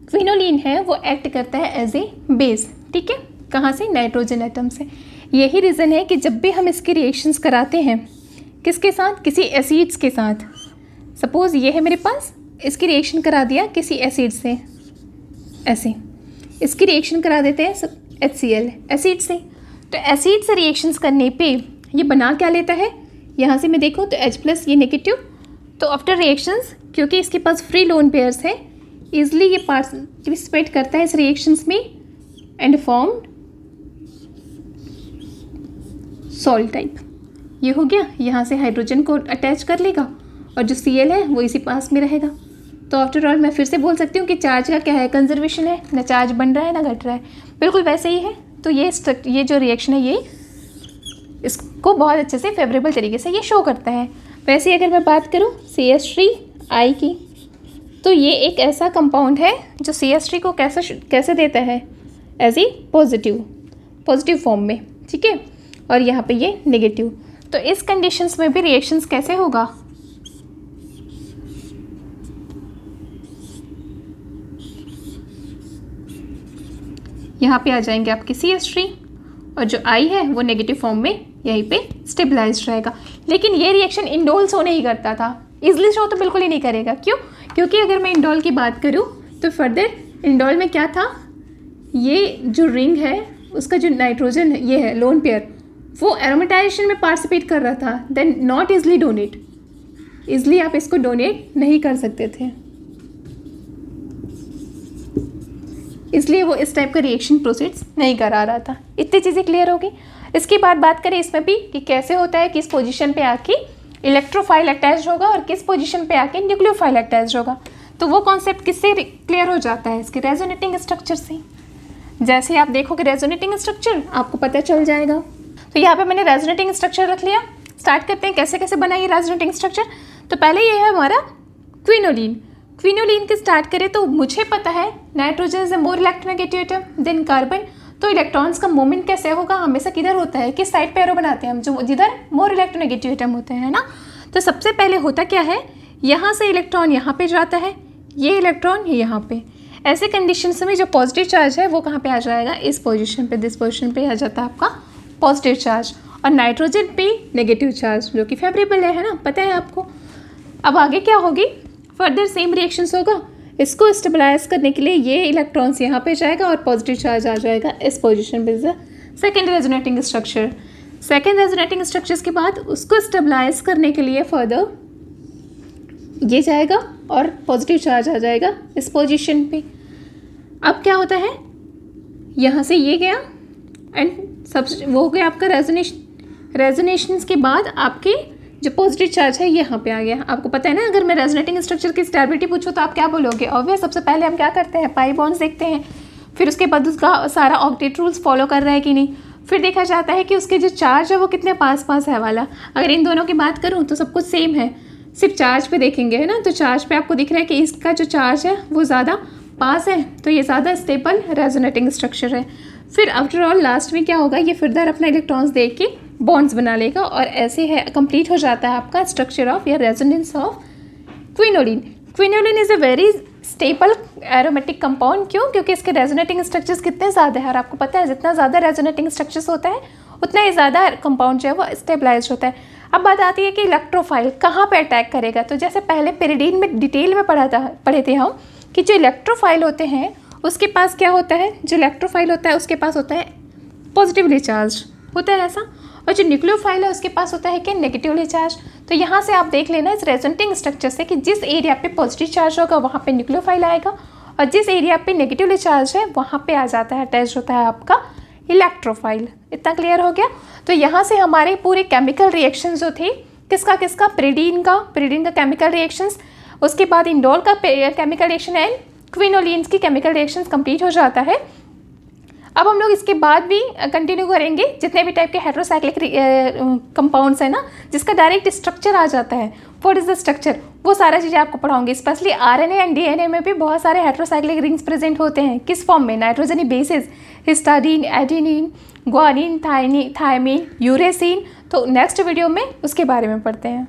क्विनोलिन है वो एक्ट करता है एज ए बेस। ठीक है, कहाँ से? नाइट्रोजन एटम से। यही रीज़न है कि जब भी हम इसके रिएक्शंस कराते हैं किसके साथ? किसी एसिड्स के साथ। सपोज़ ये है मेरे पास, इसकी रिएक्शन करा दिया किसी एसिड से, ऐसे इसकी रिएक्शन करा देते हैं सब HCl एसिड से। तो एसिड से रिएक्शंस करने पे ये बना क्या लेता है? यहाँ से मैं देखूँ तो H+ ये नेगेटिव, तो आफ्टर रिएक्शंस क्योंकि इसके पास फ्री लोन पेयर्स है ईजिली ये पार्टिसिपेट करता है इस रिएक्शंस में एंड फॉर्म्ड सॉल्ट टाइप। ये हो गया, यहाँ से हाइड्रोजन को अटैच कर लेगा और जो Cl है वो इसी पास में रहेगा। तो आफ्टर ऑल मैं फिर से बोल सकती हूँ कि चार्ज का क्या है? कंजर्वेशन है, ना चार्ज बन रहा है ना घट रहा है, बिल्कुल वैसे ही है। तो ये जो रिएक्शन है ये इसको बहुत अच्छे से फेवरेबल तरीके से ये शो करता है। वैसे ही अगर मैं बात करूँ CH3I की, तो ये एक ऐसा कंपाउंड है जो CH3 को कैसे देता है? एज ए पॉजिटिव फॉर्म में, ठीक है, और यहाँ पे ये नेगेटिव। तो इस कंडीशंस में भी रिएक्शंस कैसे होगा? यहाँ पे आ जाएंगे आपके CH3 और जो I है वो नेगेटिव फॉर्म में यहीं पे स्टेबलाइज्ड रहेगा। लेकिन ये रिएक्शन इंडोल शो नहीं करता था, इजली शो तो बिल्कुल ही नहीं करेगा। क्यों? क्योंकि अगर मैं इंडोल की बात करूँ तो फर्दर इंडोल में क्या था? ये जो रिंग है उसका जो नाइट्रोजन ये है लोन पेयर, वो एरोमेटाइजेशन में पार्टिसिपेट कर रहा था, then not easily donate. Easily आप इसको डोनेट नहीं कर सकते थे, इसलिए वो इस टाइप का रिएक्शन प्रोसीड्स नहीं करा रहा था। इतनी चीज़ें क्लियर होगी। इसके बाद बात करें इसमें भी कि कैसे होता है, किस पोजीशन पे आके इलेक्ट्रोफाइल अटैच होगा और किस पोजीशन पे आके न्यूक्लियोफाइल अटैच होगा। तो वो कॉन्सेप्ट किससे क्लियर हो जाता है? इसके रेजोनेटिंग स्ट्रक्चर से। जैसे आप देखोगे रेजोनेटिंग स्ट्रक्चर आपको पता चल जाएगा। तो यहाँ पे मैंने रेजोनेटिंग स्ट्रक्चर रख लिया। स्टार्ट करते हैं कैसे कैसे बना ये रेजोनेटिंग स्ट्रक्चर। तो पहले ये है हमारा क्विनोलिन के स्टार्ट करें तो मुझे पता है nitrogen is a more electronegative atom than carbon. तो इलेक्ट्रॉन्स का मूवमेंट कैसे होगा? हमेशा किधर होता है? किस साइड पे एरो बनाते हैं हम? जो जिधर मोर इलेक्ट्रोनेगेटिव एटम होते हैं ना। तो सबसे पहले होता क्या है, यहाँ से इलेक्ट्रॉन यहाँ पे जाता है, ये इलेक्ट्रॉन यहाँ पे। ऐसे कंडीशंस में जो पॉजिटिव चार्ज है वो कहाँ पे आ जाएगा? इस पोजीशन पे, दिस पोजीशन पे आ जाता है आपका पॉजिटिव चार्ज, और नाइट्रोजन पे नेगेटिव चार्ज जो कि फेवरेबल है ना, पता है आपको। अब आगे क्या होगी? फर्दर सेम रिएक्शंस होगा। इसको स्टेबलाइज करने के लिए ये इलेक्ट्रॉन्स यहाँ पे जाएगा और पॉजिटिव चार्ज आ जाएगा इस पोजीशन पे। Second resonating structure. Second resonating structures के बाद उसको स्टेबलाइज करने के लिए फर्दर ये जाएगा और पॉजिटिव चार्ज आ जाएगा इस पोजीशन पे। अब क्या होता है, यहाँ से ये गया एंड सब वो हो गया आपका रेजोनेशंस के बाद आपके जो पॉजिटिव चार्ज है यहाँ पे आ गया। आपको पता है ना, अगर मैं रेजोनेटिंग स्ट्रक्चर की स्टेबिलिटी पूछूँ तो आप क्या बोलोगे? ऑब्वियस, सबसे पहले हम क्या करते हैं? पाई बॉन्ड्स देखते हैं, फिर उसके बाद उसका सारा ऑक्टेट रूल्स फॉलो कर रहा है कि नहीं, फिर देखा जाता है कि उसके जो चार्ज है वो कितने पास पास है वाला। अगर इन दोनों की बात करूँ तो सब कुछ सेम है, सिर्फ चार्ज पे देखेंगे, है ना। तो चार्ज पे आपको दिख रहा है कि इसका जो चार्ज है वो ज़्यादा पास है, तो ये ज़्यादा स्टेबल रेजोनेटिंग स्ट्रक्चर है। फिर आफ्टर ऑल लास्ट में क्या होगा, ये फर्दर अपना इलेक्ट्रॉन्स दे के बॉन्ड्स बना लेगा और ऐसे है कंप्लीट हो जाता है आपका स्ट्रक्चर ऑफ या resonance of quinoline. Quinoline is a very stable aromatic compound. क्यों? क्योंकि इसके रेजोनेटिंग स्ट्रक्चर्स कितने ज़्यादा है, और आपको पता है जितना ज़्यादा रेजोनेटिंग स्ट्रक्चर्स होता है उतना ही ज़्यादा कंपाउंड जो है वो स्टेबलाइज होता है। अब बात आती है कि इलेक्ट्रोफाइल कहाँ पे अटैक करेगा। तो जैसे पहले पेरिडीन में डिटेल में पढ़े थे हम कि जो इलेक्ट्रोफाइल होते हैं उसके पास क्या होता है, जो इलेक्ट्रोफाइल होता है उसके पास होता है पॉजिटिवली चार्ज होता है ऐसा, और जो न्यूक्लियोफाइल है उसके पास होता है कि नेगेटिवली चार्ज। तो यहाँ से आप देख लेना इस रेजोनेटिंग स्ट्रक्चर से कि जिस एरिया पे पॉजिटिव चार्ज होगा वहाँ पे न्यूक्लियोफाइल आएगा, और जिस एरिया पे नेगेटिवली चार्ज है वहाँ पे आ जाता है, अटैच होता है आपका इलेक्ट्रोफाइल। इतना क्लियर हो गया। तो यहाँ से हमारे पूरे केमिकल रिएक्शन जो थे किसका पेरिडीन का केमिकल रिएक्शंस, उसके बाद इंडोल का केमिकल रिएक्शन एंड क्विनोलिन्स की केमिकल रिएक्शंस कंप्लीट हो जाता है। अब हम लोग इसके बाद भी कंटिन्यू करेंगे जितने भी टाइप के हेटेरोसाइक्लिक कंपाउंड्स है ना, जिसका डायरेक्ट स्ट्रक्चर आ जाता है, व्हाट इज द स्ट्रक्चर, वो सारा चीज़ें आपको पढ़ाऊंगी। स्पेशली आरएनए एंड डीएनए में भी बहुत सारे हेटेरोसाइक्लिक रिंग्स प्रेजेंट होते हैं। किस फॉर्म में? नाइट्रोजनी bases, histidine, adenine, guanine, thymine, uracil. तो नेक्स्ट वीडियो में उसके बारे में पढ़ते हैं।